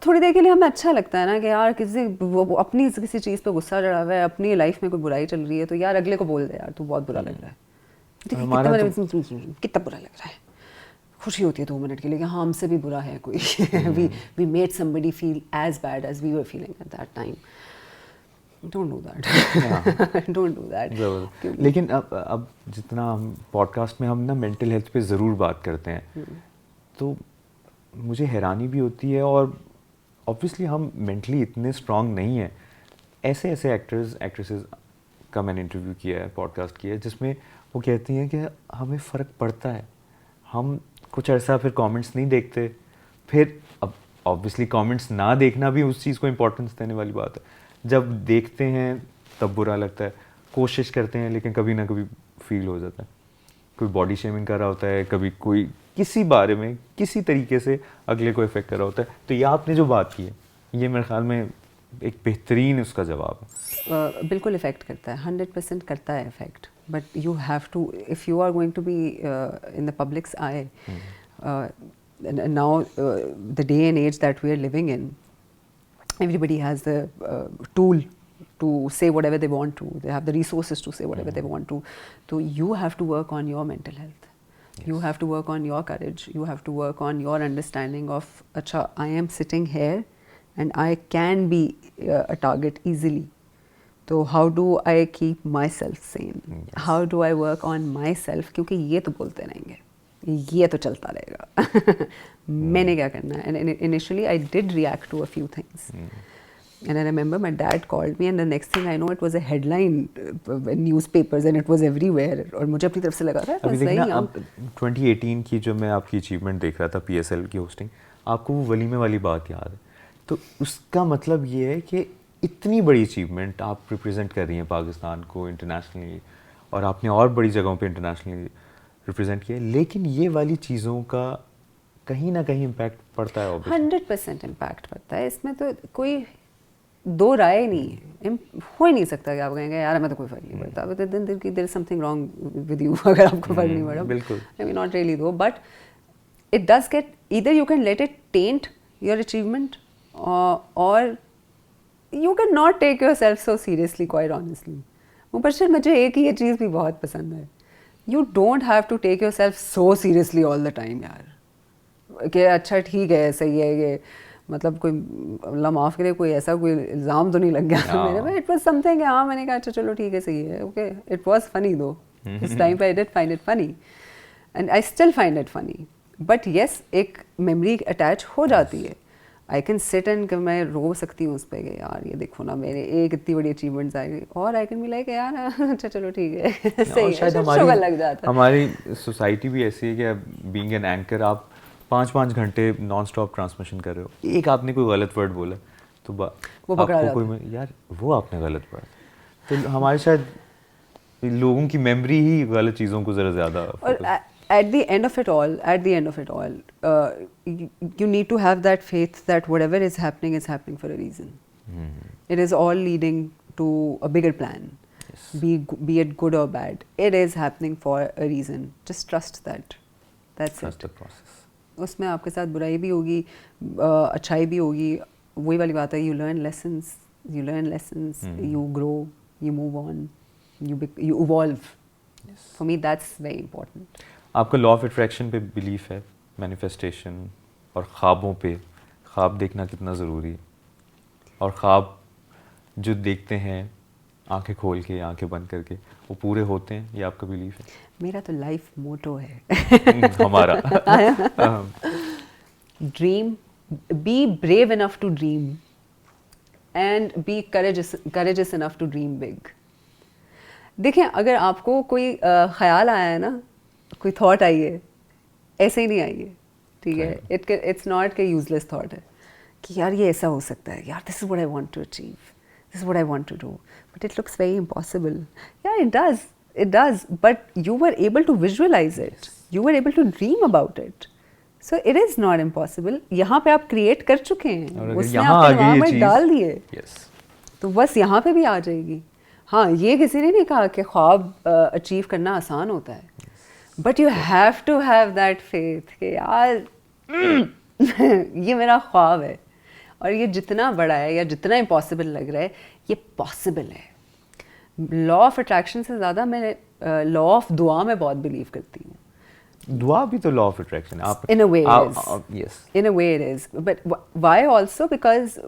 थोड़ी देर के लिए हमें अच्छा लगता है ना कि यार अपनी किसी चीज़ पे गुस्सा चढ़ा हुआ है, अपनी लाइफ में कोई बुराई चल रही है, तो यार अगले को बोल दे यार तू बहुत बुरा लग रहा है. कितना बुरा लग रहा है. खुशी होती है 2 मिनट के लिए कि हाँ हमसे भी बुरा है कोई. We made somebody feel as bad as we were feeling at that time. Don't do that. Don't do that. लेकिन अब जितना हम पॉडकास्ट में हम ना मेंटल हेल्थ पे ज़रूर बात करते हैं, तो मुझे हैरानी भी होती है और ऑब्वियसली हम मेंटली इतने स्ट्रांग नहीं हैं. ऐसे एक्टर्स एक्ट्रेसेस का मैंने इंटरव्यू किया है, पॉडकास्ट किया है, जिसमें वो कहती हैं कि हमें फ़र्क पड़ता है, हम कुछ अर्सा फिर कमेंट्स नहीं देखते, फिर अब ऑब्वियसली कमेंट्स ना देखना भी उस चीज़ को इम्पोर्टेंस देने वाली बात है. जब देखते हैं तब बुरा लगता है, कोशिश करते हैं लेकिन कभी ना कभी फील हो जाता है. कोई बॉडी शेमिंग कर रहा होता है, कभी कोई किसी बारे में किसी तरीके से अगले को इफेक्ट कर रहा होता है. तो ये आपने जो बात की है, ये मेरे ख्याल में एक बेहतरीन उसका जवाब है. बिल्कुल इफ़ेक्ट करता है, 100% करता है effect. But you have to, if you are going to be in the public's eye, now the day and age that we are living in, everybody has the tool to say whatever they want to. They have the resources to say whatever they want to. So you have to work on your mental health. Yes. You have to work on your courage. You have to work on your understanding of, acha, I am sitting here and I can be a target easily. So how do I keep myself sane? Yes. How do I work on myself? क्योंकि ये तो बोलते रहेंगे, ये तो चलता रहेगा. मैंने क्या करना है? And initially I did react to a few things. And I remember my dad called me and the next thing I know it was a headline in newspapers and it was everywhere. और मुझे अपनी तरफ से लगा था अभी देखना, अब 2018 की जो मैं आपकी अचीवमेंट देख रहा था, PSL की होस्टिंग, आपको वो वलीमे वाली बात याद है? तो उसका मतलब ये है कि इतनी बड़ी अचीवमेंट आप रिप्रेजेंट कर रही हैं पाकिस्तान को इंटरनेशनली, और आपने और बड़ी जगहों पे इंटरनेशनली रिप्रेजेंट किया, लेकिन ये वाली चीज़ों का कहीं ना कहीं इम्पैक्ट पड़ता है obviously। 100% इम्पैक्ट पड़ता है, इसमें तो कोई दो राय नहीं है। हो ही नहीं सकता कि आप कहेंगे यार मैं तो कोई फर्क नहीं पड़ता, but then there is something wrong with you अगर आपको फर्क नहीं पड़ा। बिल्कुल। I mean not really though, but it does get, either you can let it taint your achievement or you can not take yourself so seriously, quite honestly. ऊपर से मुझे एक ये चीज़ भी बहुत पसंद है, you don't have to take yourself so seriously all the time यार, कि अच्छा ठीक है सही है ये, मतलब कोई अल्लाह माफ़ करे कोई ऐसा कोई इल्ज़ाम तो नहीं लग गया मेरे पे, it was something हाँ मैंने कहा अच्छा चलो ठीक है सही है, okay, it was funny though, this time I did find it funny and I still find it funny. But yes एक मेमोरी अटैच हो जाती है। आई कैन सिट एंड मैं रो सकती हूँ उस पर कि यार ये देखो ना मेरे एक इतनी बड़ी अचीवमेंट्स आई, और आई कैन बी लाइक यार अच्छा चलो ठीक है सही है, शुगर लग जाता है। हमारी सोसाइटी भी ऐसी है कि बीइंग एन एंकर आप 5-5 घंटे नॉन स्टॉप ट्रांसमिशन कर रहे हो, एक आपने कोई गलत वर्ड बोला तो वो पकड़ा जाता कोई यार वो आपने गलत पढ़ा, तो हमारे शायद लोगों की मेमोरी ही गलत चीज़ों को ज़रा ज़्यादा। At the end of it all, you need to have that faith that whatever is happening for a reason. It is all leading to a bigger plan. Yes. Be it good or bad, it is happening for a reason. Just trust that. That's Trust it. the process. उसमें आपके साथ बुराई भी होगी, अच्छाई भी होगी, वही वाली बात है, you learn lessons, you grow, you move on, you evolve. Yes. For me, that's very important. आपका लॉ ऑफ अट्रैक्शन पे बिलीफ है, मैनिफेस्टेशन और ख्वाबों पे, ख्वाब देखना कितना ज़रूरी है, और ख्वाब जो देखते हैं आंखें खोल के आंखें बंद करके वो पूरे होते हैं, ये आपका बिलीफ है? मेरा तो लाइफ मोटो है हमारा dream, be brave enough to dream and be courageous enough to dream big. देखें अगर आपको कोई ख्याल आया है ना, कोई थॉट आई है, ऐसे ही नहीं आई है, ठीक है, इट्स नॉट के यूजलेस थॉट है कि यार ये ऐसा हो सकता है, यार this is what I want to achieve, this is what I want to do, but it looks very impossible. यार it does, but you were able to visualize it, you were able to dream about it, so it is not impossible. यहाँ पे आप create कर चुके हैं, उसने आपके दिमाग में डाल दिए, तो बस यहाँ पे भी आ जाएगी। हाँ, ये किसी ने नहीं कहा कि ख्वाब अचीव करना आसान होता है, but you have to have that faith कि यार ये मेरा ख्वाब है और ये जितना बड़ा है या जितना इम्पॉसिबल लग रहा है ये पॉसिबल है। लॉ ऑफ अट्रैक्शन से ज़्यादा मैं लॉ ऑफ दुआ में बहुत बिलीव करती हूँ। दुआ भी तो लॉ ऑफ अट्रैक्शन आप in a way it is. Yes. In a way it is, but why also? Because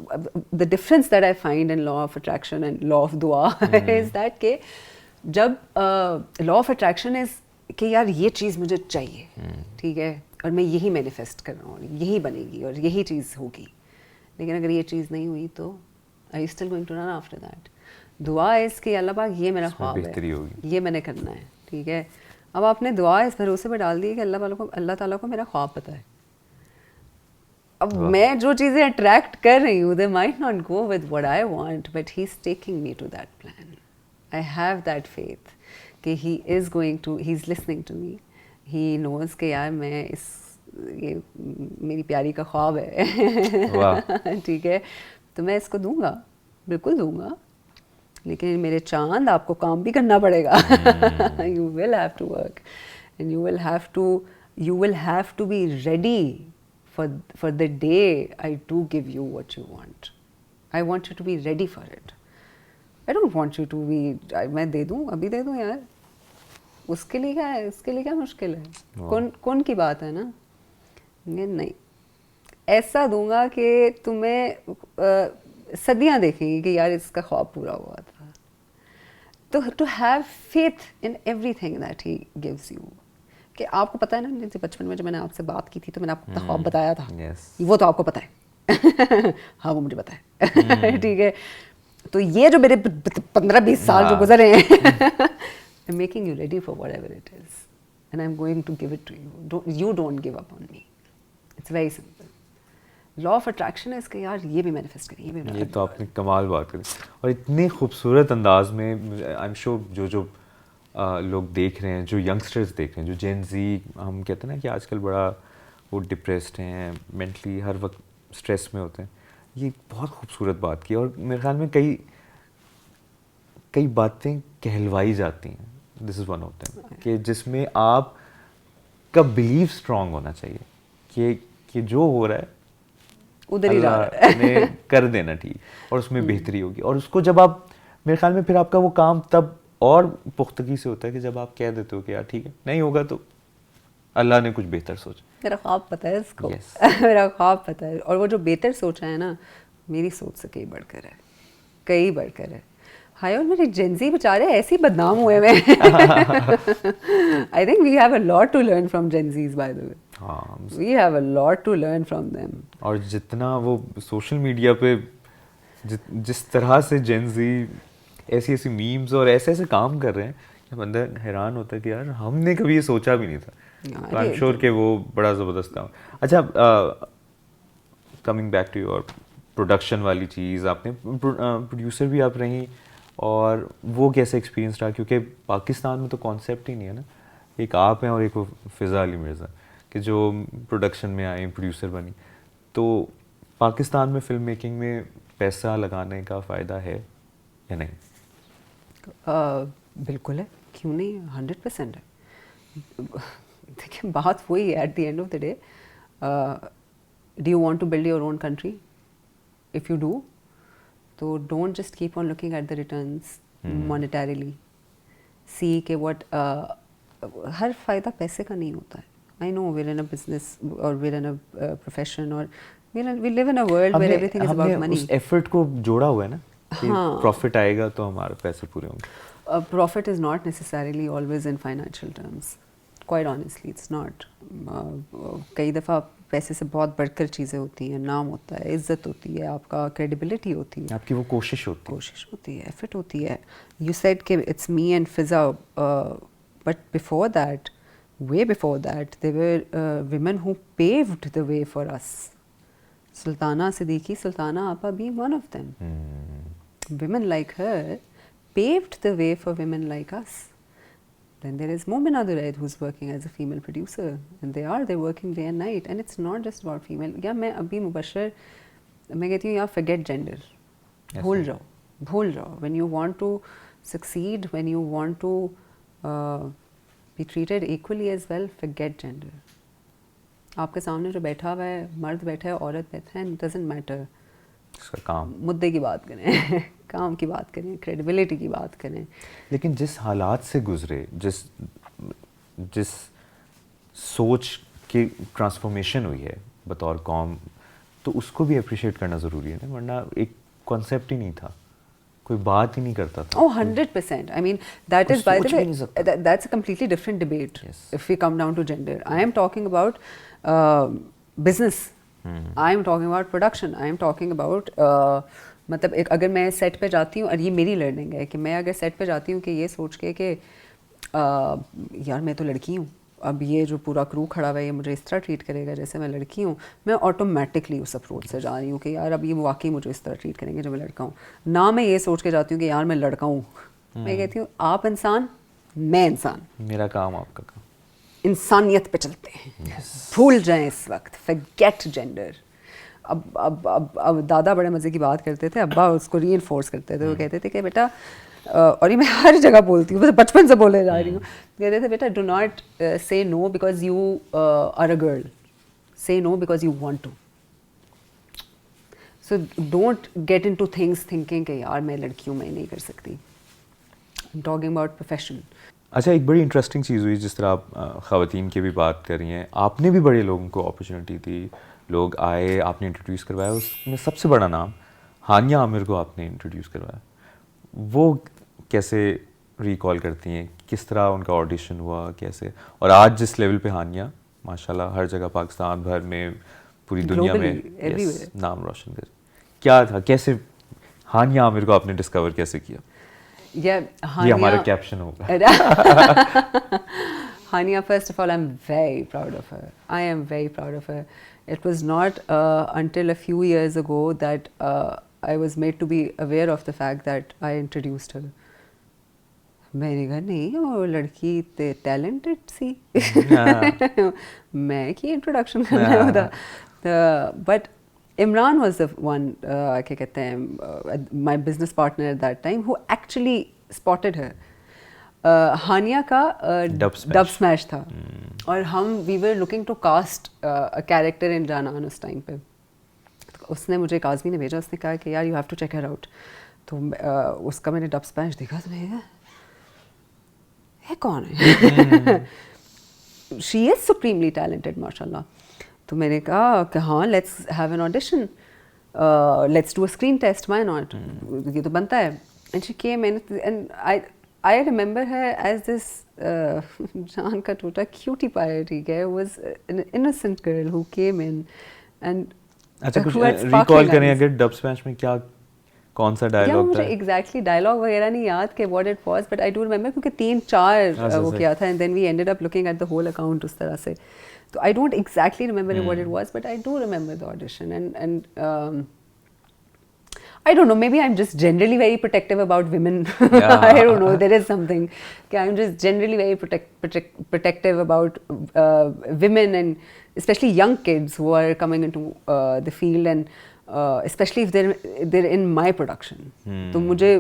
the difference that I find in law of attraction and law of dua is that के जब law of attraction is कि यार ये चीज़ मुझे चाहिए, ठीक है, और मैं यही मैनिफेस्ट कर रहा हूँ, यही बनेगी और यही चीज़ होगी, लेकिन अगर ये चीज़ नहीं हुई तो are you still going to run after that? दुआ इस कि अल्लाह पाक ये मेरा ख्वाब है, ये मैंने करना है, ठीक है। अब आपने दुआ इस भरोसे पर डाल दी कि अल्लाह ताला को मेरा ख्वाब पता है। अब मैं जो चीज़ें अट्रैक्ट कर रही हूँ, they might not go with what I want, but he is taking me to that plan. I have that faith कि he is going to, he is listening to me, he knows कि यार मैं ये मेरी प्यारी का ख्वाब है ठीक है, तो मैं इसको दूंगा, बिल्कुल दूंगा, लेकिन मेरे चांद आपको काम भी करना पड़ेगा। You will have to work and you will have to be ready for the day I do give you what you want. I want you to be ready for it. I don't want you to be मैं दे दूँ, अभी दे दूँ यार, उसके लिए क्या है, उसके लिए क्या मुश्किल है, कौन की बात है ना। नहीं, ऐसा दूंगा कि तुम्हें सदियां देखेंगी कि यार इसका ख्वाब पूरा हुआ था। तो to have faith in everything that he gives you, कि आपको पता है ना, जैसे बचपन में जब मैंने आपसे बात की थी तो मैंने आपको अपना ख्वाब बताया था, वो तो आपको पता है हाँ वो मुझे पता है ठीक है। तो ये जो मेरे 15-20 साल जो गुजरे हैं I'm making you ready for whatever it is and I'm going to give it to you. You don't give up on me. It's very simple. Law of attraction है इसका, यार ये भी मैनिफेस्ट करें, ये भी। ये तो आपने कमाल बात करी और इतने खूबसूरत अंदाज में। आई एम श्योर जो लोग देख रहे हैं, जो यंगस्टर्स देख रहे हैं, जो जेन जी हम कहते हैं ना कि आजकल बड़ा वो डिप्रेस्ड हैं, मेंटली हर वक्त स्ट्रेस में होते हैं। ये बहुत खूबसूरत बात की, और मेरे ख्याल में कई कई बातें कहलवाई जाती हैं, this is one of them, कि जिसमें आप का बिलीव स्ट्रांग होना चाहिए कि जो हो रहा है उधर ही जा अल्लाह रहा है। ने कर देना ठीक, और उसमें बेहतरी होगी। और उसको जब आप, मेरे ख्याल में फिर आपका वो काम तब और पुख्तगी से होता है कि जब आप कह देते हो कि यार ठीक है, नहीं होगा तो अल्लाह ने कुछ बेहतर सोचा। मेरा ख्वाब पता है इसको। Yes. मेरा ख्वाब पता है, और वो जो बेहतर सोचा है ना, मेरी सोच से कई बढ़कर है, कई बढ़कर है। हाय, और मेरे जेंजी बेचारे ऐसे ही बदनाम हुए हैं। I think we have a lot to learn from Gen Zs, by the way. हाँ, we have a lot to learn from them. और जितना वो सोशल मीडिया पे जिस तरह से जेंजी ऐसी ऐसी मीम्स और ऐसे ऐसे काम कर रहे हैं कि बंदा हैरान होता है कि यार हमने कभी ये सोचा भी नहीं था। तो आई एम श्योर कि वो बड़ा ज़बरदस्त काम। अच्छा, coming back to your production वाली चीज़, आपने प्रोड्यूसर भी आप रही, और वो कैसे एक्सपीरियंस रहा? क्योंकि पाकिस्तान में तो कॉन्सेप्ट ही नहीं है ना, एक आप हैं और एक वो फ़िज़ा अली मिर्ज़ा, कि जो प्रोडक्शन में आई, प्रोड्यूसर बनी। तो पाकिस्तान में फ़िल्म मेकिंग में पैसा लगाने का फ़ायदा है या नहीं? बिल्कुल है, क्यों नहीं, 100% है। देखिए, बात वही है, at the end of the day, do you want to build your own country? If you do, तो don't just keep on looking at the returns monetarily, see के व्हाट, हर फ़ायदा पैसे का नहीं होता है। I know Veer in a business, और we're in a profession, और we live in a world where everything is about money. उस एफर्ट को जोड़ा हुआ है ना, कि हाँ, प्रॉफिट आएगा तो हमारे पैसे पूरे होंगे। profit is not necessarily always in financial terms. Quite honestly, it's not. कई दफ़ा पैसे से बहुत बढ़कर चीज़ें होती हैं, नाम होता है, इज्जत होती है, आपका क्रेडिबिलिटी होती है, आपकी वो कोशिश होती है, एफर्ट होती है। You said कि it's me and Fiza, but before that, way before that, there were women who paved the way for us. Sultana Siddiqui, Sultana Appa being one of them. Women like her paved the way for women like us. Then there is Momina Duraid, who's working as a female producer, and they're working day and night, and it's not just about female. या मैं अभी मुबशर मैं कहती हूँ यार, forget gender, भूल जाओ. When you want to succeed, when you want to be treated equally as well, forget gender. आपके सामने जो बैठा हुआ है, मर्द बैठा है, औरत बैठा है, doesn't matter. इसका काम, मुद्दे की बात करें, काम की बात करें, क्रेडिबिलिटी की बात करें। लेकिन जिस हालात से गुजरे, जिस सोच की ट्रांसफॉर्मेशन हुई है बतौर कौम, तो उसको भी अप्रिशिएट करना ज़रूरी है ना, वरना एक कॉन्सेप्ट ही नहीं था, कोई बात ही नहीं करता था। Oh, 100%. I mean, that is, by the way, that's a completely different debate. Yes. If we come down to gender, I am talking about business. I am talking about production. I am talking about मतलब एक, अगर मैं set पे जाती हूँ, और ये मेरी लर्निंग है कि मैं अगर सेट पे जाती हूँ कि ये सोच के कि यार मैं तो लड़की हूँ, अब ये जो पूरा क्रू खड़ा हुआ है ये मुझे इस तरह ट्रीट करेगा जैसे मैं लड़की हूँ, मैं ऑटोमेटिकली उस अप्रोच से जा रही हूँ कि यार अब ये वाकई मुझे इस तरह ट्रीट करेंगे जब मैं लड़का हूँ। ना मैं ये सोच के जाती हूँ कि यार मैं लड़का हूँ, मैं कहती हूँ आप इंसान, मैं इंसान, मेरा काम आपका काम, इंसानियत पे चलते हैं। भूल जाएं इस वक्त, फॉरगेट जेंडर। अब दादा बड़े मज़े की बात करते थे, अब्बा उसको रीइंफोर्स करते थे, वो कहते थे कि बेटा, और ये मैं हर जगह बोलती हूँ, बचपन से बोले जा रही हूँ, कहते थे बेटा, do not say no because you are a girl, say no because you want to. So don't get into things thinking कि यार मैं लड़की हूँ, मैं नहीं कर सकती। I am talking about profession. अच्छा, एक बड़ी इंटरेस्टिंग चीज़ हुई, जिस तरह आप ख़वातीन की भी बात कर रही हैं, आपने भी बड़े लोगों को अपॉर्चुनिटी दी, लोग आए, आपने इंट्रोड्यूस करवाया। उसमें सबसे बड़ा नाम हानिया आमिर को आपने इंट्रोड्यूस करवाया। वो कैसे रिकॉल करती हैं, किस तरह उनका ऑडिशन हुआ, कैसे, और आज जिस लेवल पे हानिया माशाल्लाह हर जगह पाकिस्तान भर में, पूरी दुनिया में नाम रोशन कर, क्या था, कैसे हानिया आमिर को आपने डिस्कवर कैसे किया? ये हमारा कैप्शन होगा। Hania, first of all, I'm very proud of her. I am very proud of her. It was not until a few years ago that I was made to be aware of the fact that I introduced her. मैंने कहा नहीं, वो लड़की talented सी मैं की introduction करना होता. But Imran was the one, क्या कहते हैं, my business partner at that time, who actually spotted her. Hania का डब स्मैश था और हम we were looking to cast a character in Janaan उस टाइम पे. उसने मुझे, काज़मी ने भेजा, उसने कहा कि यार you have to check her out. तो उसका मैंने डब स्मैश देखा तो मैंने कहा ये कौन है. शी इज़ सुप्रीमली टैलेंटेड माशाल्लाह. तो मैंने कहा कि हाँ, let's have an audition, let's do a screen test, why not, ये तो बनता है. And she came in and I remember her as this Jaan ka tota cutie pie, ठीक है, was an innocent girl who came in and अच्छा, कुछ recall करें अगर डब स्मैश में क्या, कौन सा डायलॉग था? मुझे एग्जैक्टली डायलॉग वगैरह नहीं याद कि what it was, but I do remember क्योंकि 3-4 वो किया था and then we ended up looking at the whole account उस तरह से. तो I don't exactly remember what it was, but I do remember the audition and I don't know, maybe I'm just generally very protective about women. Yeah. I don't know, there is something. I'm just generally very protective about women, and especially young kids who are coming into the field, and especially if they're in my production. तो मुझे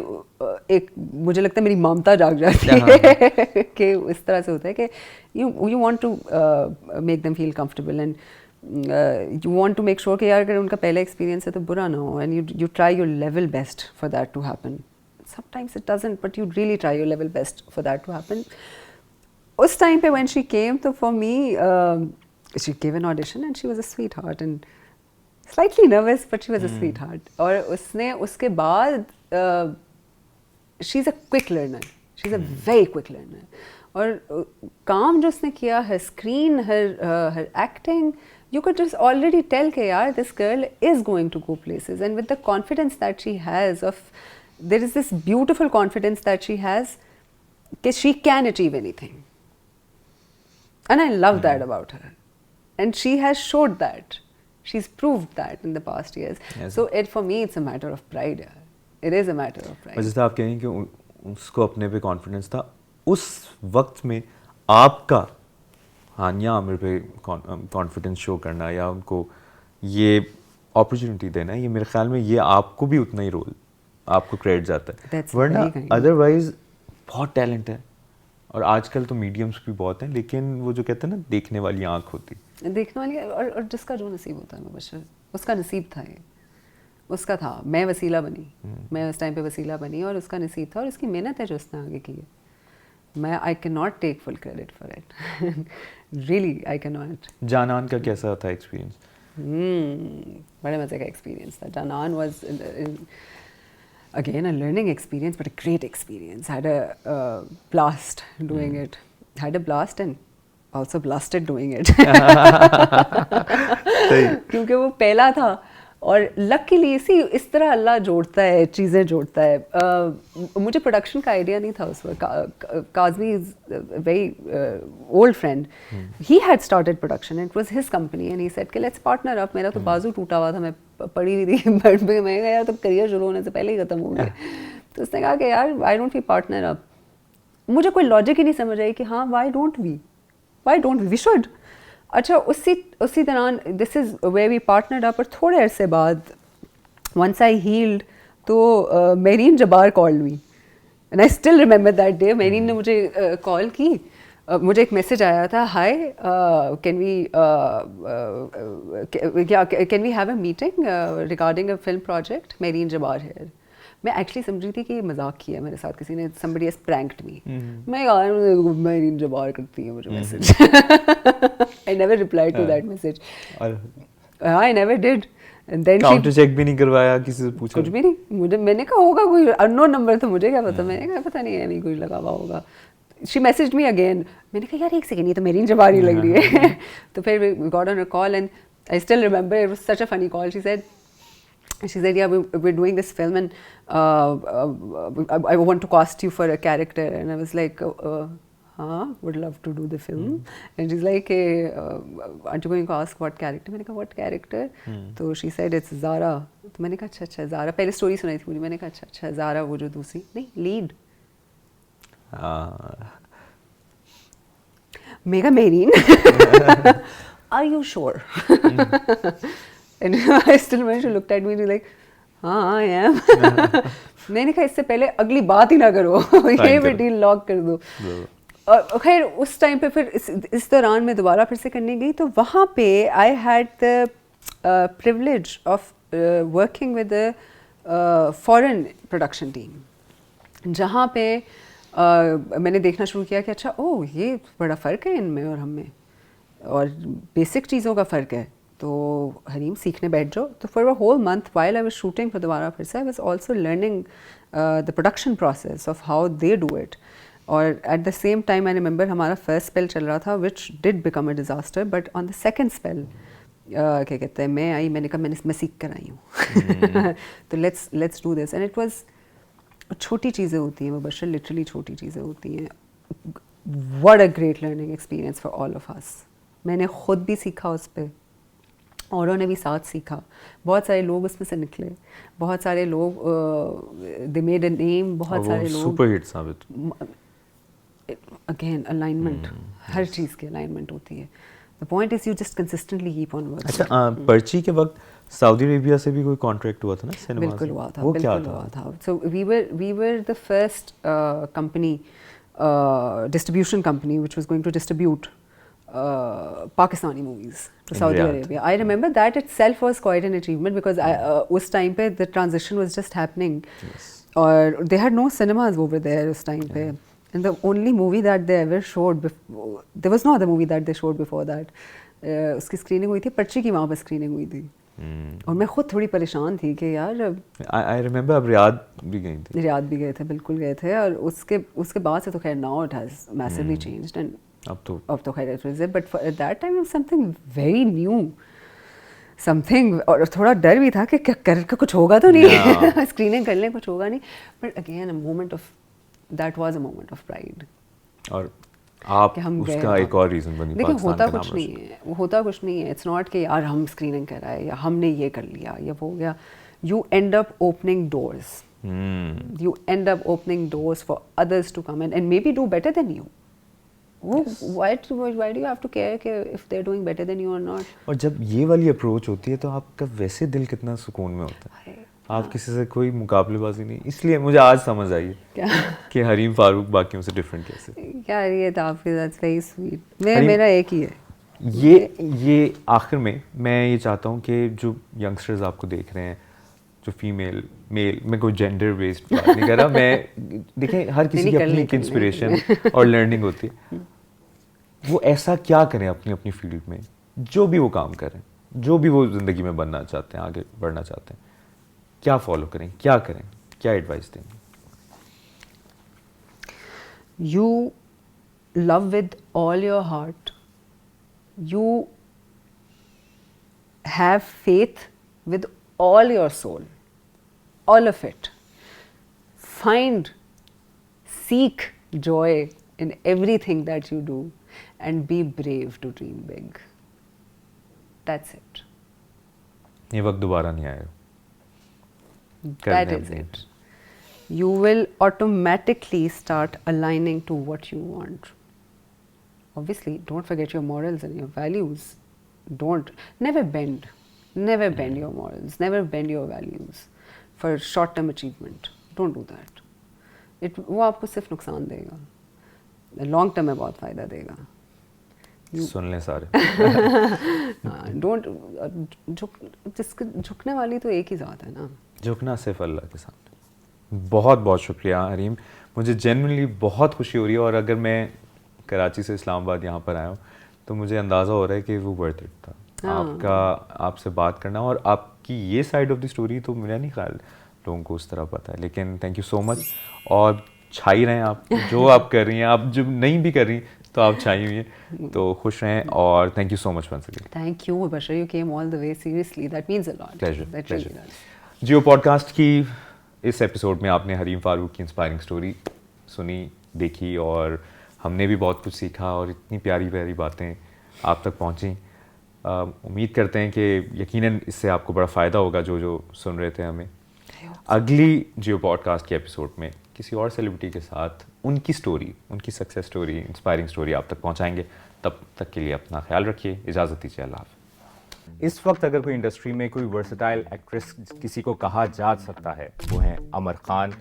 लगता है मेरी ममता जाग जाती है कि इस तरह से होता है कि you want to make them feel comfortable, and you want to make sure कि यार अगर उनका पहला एक्सपीरियंस है तो बुरा ना हो, and you try your level best for that to happen. Sometimes it doesn't, but you really try your level best for that to happen. उस time पे when she came, तो for me she gave an audition and she was a sweetheart and slightly nervous, but she was a sweetheart. और उसने उसके बाद she's a quick learner. She's a very quick learner. और काम जो उसने किया, her screen, her acting, you could just already tell कि यार this girl is going to go places, and with the confidence that she has there is this beautiful confidence that she has कि she can achieve anything, and I love that about her, and she has showed that, she's proved that in the past years. Yes. So for me it's a matter of pride. It is a matter of pride. जैसे आप कहें कि उसको अपने पे confidence था, उस वक्त में आपका हानिया आमिर पे कॉन्फिडेंस शो करना या उनको ये अपॉर्चुनिटी देना, ये मेरे ख्याल में ये आपको भी उतना ही रोल, आपको क्रेडिट जाता है. वरना अदरवाइज बहुत टैलेंट है, और आजकल तो मीडियम्स भी बहुत हैं, लेकिन वो जो कहते हैं ना, देखने वाली आँख होती, देखने वाली, और जिसका जो नसीब होता है मुबश्शिर, उसका नसीब था, ये उसका था. मैं वसीला बनी, मैं उस टाइम पे वसीला बनी, और उसका नसीब था, और उसकी मेहनत है जो उसने आगे की है. मैं I cannot take full credit for it. Really, I cannot. जानान का कैसा था एक्सपीरियंस? बड़े मज़े का एक्सपीरियंस था. जानान was again a learning experience, but a great experience. Had a blast doing it. Had a blast and also blasted doing it. क्योंकि वो पहला था, और लकीली इस तरह अल्लाह जोड़ता है, चीज़ें जोड़ता है. मुझे प्रोडक्शन का आइडिया नहीं था उस वक्त. Kazmi is very old friend, he had started production, it was his company, and he said कि लेट्स पार्टनर अप. मेरा तो बाजू टूटा हुआ था, मैं पड़ी हुई थी बेड पे, मैं कहा यार तो करियर शुरू होने से पहले ही ख़त्म हो गया. तो उसने कहा कि यार why don't we partner up. मुझे कोई लॉजिक ही नहीं समझ आई कि हाँ व्हाई डोंट वी शुड. अच्छा, उसी दौरान this is where we partnered up. और थोड़े अरसे बाद वंस आई हील्ड, तो Mehreen Jabbar called me, and I still remember that day. Mehreen ने मुझे कॉल की, मुझे एक मैसेज आया था, hi can we have a meeting regarding a film project, Mehreen Jabbar here. मैं एक्चुअली समझ रही थी कि मजाक किया मेरे साथ किसी ने, somebody has pranked me. मैं यार मेरीन जबार करती है मुझे message. I never replied to that message. I never did. And then counter check भी नहीं करवाया, किसी से पूछा? कुछ भी नहीं. मैंने कहा होगा कोई अननोन नंबर, तो मुझे क्या पता. मैंने कहा पता नहीं है, नहीं कोई लगा हुआ होगा. She messaged me again. मैंने कहा यार एक सेकंड, ये तो मेरीन जबार ही लग रही है. तो फिर we got on a call, and I still remember it was such a funny call. She said, yeah, we're doing this film, and I want to cast you for a character. And I was like, would love to do the film. And she's like, hey, aren't you going to ask what character? मैंने कहा what character? तो she said it's Zara. तो मैंने कहा अच्छा Zara. पहले story सुनाई थी पूरी. मैंने कहा अच्छा Zara, वो जो दूसरी नहीं lead. Mega Marine. Are you sure? And I still when she looked at me, like, हाँ, I am. मैंने कहा इससे पहले अगली बात ही ना करो, ये भी डील लॉक कर दो. और खैर उस टाइम पे फिर इस दौरान मैं दोबारा फिर से करने गई, तो वहाँ पे I had the privilege of working with a foreign production team, जहाँ पे मैंने देखना शुरू किया कि अच्छा ओह ये बड़ा फ़र्क है इनमें और हम में, और बेसिक चीज़ों का फ़र्क है, तो हरीम सीखने बैठ जाओ. तो for a whole month while I was shooting for Dobara Phir Se, I was also learning the production process of how they do it. और at the same time I remember हमारा फर्स्ट स्पेल चल रहा था which did become a disaster, but on the second spell क्या कहते हैं, मैंने कहा मैं सीख कर आई हूँ. तो let's do this. And it was छोटी चीज़ें होती हैं मुबश्शिर, लिटरली छोटी चीज़ें होती हैं. What a great learning experience for all of us. मैंने खुद भी सीखा उस पर, औरों ने भी साथ सीखा. बहुत सारे लोग उसमें से निकले, बहुत सारे लोग दे मेड अ नेम, बहुत सारे लोग सुपर हिट साबित. अगेन अलाइनमेंट, हर चीज़ की अलाइनमेंट होती है. The point is you just consistently keep on working. अच्छा, पर्ची के वक्त सऊदी अरेबिया से भी कोई कॉन्ट्रैक्ट हुआ था ना सिनेमा? बिल्कुल हुआ था. वो बिल्कुल क्या हुआ था. So we were the first company, distribution company which was going to distribute Pakistani movies to In Saudi Riyadh. Arabia. I remember that itself was quite an achievement because उस time पे the transition was just happening. Yes. और they had no cinemas over there उस time पे. And the only movie that they ever showed, there was no other movie that they showed before that. उसकी screening हुई थी, पर्ची की वहाँ पर स्क्रीनिंग हुई थी. और मैं खुद थोड़ी परेशान थी कि यार I remember अब रियाद भी गई थी. रियाद भी गए थे, बिल्कुल गए थे. और उसके बाद से तो खैर now it has massively changed. And अब तो खैर it but at that time something very new, something. और थोड़ा डर भी था कि क्या कर कुछ होगा तो नहीं, स्क्रीनिंग कर लें कुछ होगा नहीं. But again a moment of that was a moment of pride. और आप उसका एक और रीजन बनी. देखिए होता कुछ नहीं है, होता कुछ नहीं है. इट्स नॉट कि यार हम स्क्रीनिंग कर रहे हैं या हमने ये कर लिया या वो हो गया. You end up opening doors, you end up opening doors for others to come in and maybe do better than you. Why do you have to care कि if they're doing better than you or not? और जब ये वाली approach होती है तो आपका वैसे दिल कितना सुकून में होता है. आप किसी से कोई मुकाबलेबाजी नहीं. इसलिए मुझे आज समझ आई कि हरीम फारूक बाकियों से डिफरेंट कैसे. यार ये that's very sweet. मेरा एक ही है. ये आखिर में मैं ये चाहता हूँ कि जो यंगस्टर्स आपको देख रहे हैं, जो फीमेल मेल, मैं कोई जेंडर बेस्ड बात नहीं कर रहा. मैं देखें हर किसी की अपनी एक इंस्पिरेशन और लर्निंग होती है. वो ऐसा क्या करें अपनी अपनी फील्ड में, जो भी वो काम करें, जो भी वो ज़िंदगी में बनना चाहते हैं, आगे बढ़ना चाहते हैं, क्या फॉलो करें, क्या करें, क्या एडवाइस देंगे? You love with all your heart. You have faith with all your soul. All of it. Seek joy in everything that you do and be brave to dream big. That's it. ये वक्त दोबारा नहीं आएगा. That is it. You will automatically start aligning to what you want. Obviously, don't forget your morals and your values. Never bend your morals, never bend your values for short-term achievement. Don't do that. वो आपको सिर्फ नुकसान देगा, long term में बहुत फ़ायदा देगा. सुन लें सारे. झुकने वाली तो एक ही ज़ात है ना. झुकना सिर्फ अल्लाह के सामने. बहुत बहुत शुक्रिया हरीम, मुझे जेन्युइनली बहुत खुशी हो रही है. और अगर मैं कराची से इस्लामाबाद यहाँ पर आया हूँ तो मुझे अंदाज़ा हो रहा है कि वो वर्थ इट था. आपसे बात करना और आपकी ये साइड ऑफ द स्टोरी तो मेरा नहीं ख्याल लोगों को उस तरह पता है. लेकिन थैंक यू सो मच. और छाई रहें आप, जो आप कर रही हैं, आप जो नहीं भी कर रही तो आप छाई हुई हैं. तो खुश रहें और thank you so much once again. Thank you Mubashir, you came all the way. Seriously that means a lot. Pleasure. Geo podcast की इस एपिसोड में आपने हरीम फारूक की इंस्पायरिंग स्टोरी सुनी, देखी, और हमने भी बहुत कुछ सीखा और इतनी प्यारी प्यारी बातें आप तक पहुँची. उम्मीद करते हैं कि यकीनन इससे आपको बड़ा फ़ायदा होगा जो सुन रहे थे हमें. अगली जियो पॉडकास्ट के एपिसोड में किसी और सेलिब्रिटी के साथ उनकी स्टोरी, उनकी सक्सेस स्टोरी, इंस्पायरिंग स्टोरी आप तक पहुंचाएंगे। तब तक के लिए अपना ख्याल रखिए, इजाज़त दीजिए, अल्लाह हाफ़िज़। इस वक्त अगर कोई इंडस्ट्री में कोई वर्सेटाइल एक्ट्रेस किसी को कहा जा सकता है वो है आमिर खान।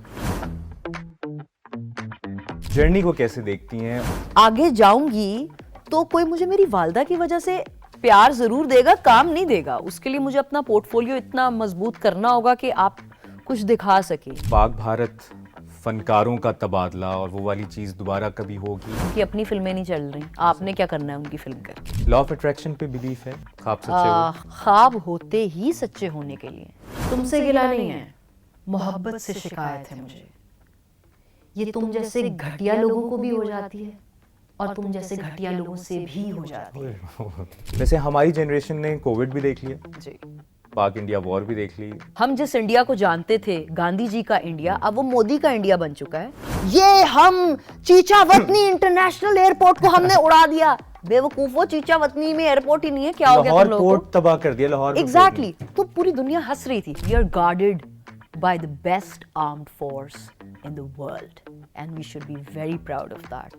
जर्नी को कैसे देखती हैं? आगे जाऊंगी तो कोई मुझे मेरी वालदा की वजह से प्यार जरूर देगा, काम नहीं देगा। उसके लिए मुझे अपना पोर्टफोलियो इतना मजबूत करना होगा कि आप कुछ दिखा सके। पाक भारत फनकारों का तबादला और वो वाली चीज दोबारा कभी होगी? उनकी अपनी फिल्में नहीं चल रही, आपने क्या करना है उनकी फिल्म करके? लॉ ऑफ अट्रैक्शन पे बिलीफ है? ख्वाब सच्चे हो? ख्वाब होते ही सच्चे होने के लिए। तुमसे गिला नहीं है, मोहब्बत से शिकायत है मुझे। ये तुम जैसे घटिया लोगों को भी हो जाती है और तुम जैसे घटिया लोगों से भी हो जाती है। वैसे हमारी जनरेशन ने कोविड भी देख लिया जी, पाक इंडिया वॉर भी देख ली। हम जिस इंडिया को जानते थे, गांधी जी का इंडिया, अब वो मोदी का इंडिया बन चुका है। ये हम चीचावतनी इंटरनेशनल एयरपोर्ट को हमने उड़ा दिया। बेवकूफो, चीचावतनी में एयरपोर्ट ही नहीं है, क्या हो गया तुम लोगों को? पोर्ट तबाह कर दिया लाहौर। एग्जैक्टली, तो पूरी दुनिया हंस रही थी। We are guarded by the best armed force in the world and we should be very proud of that.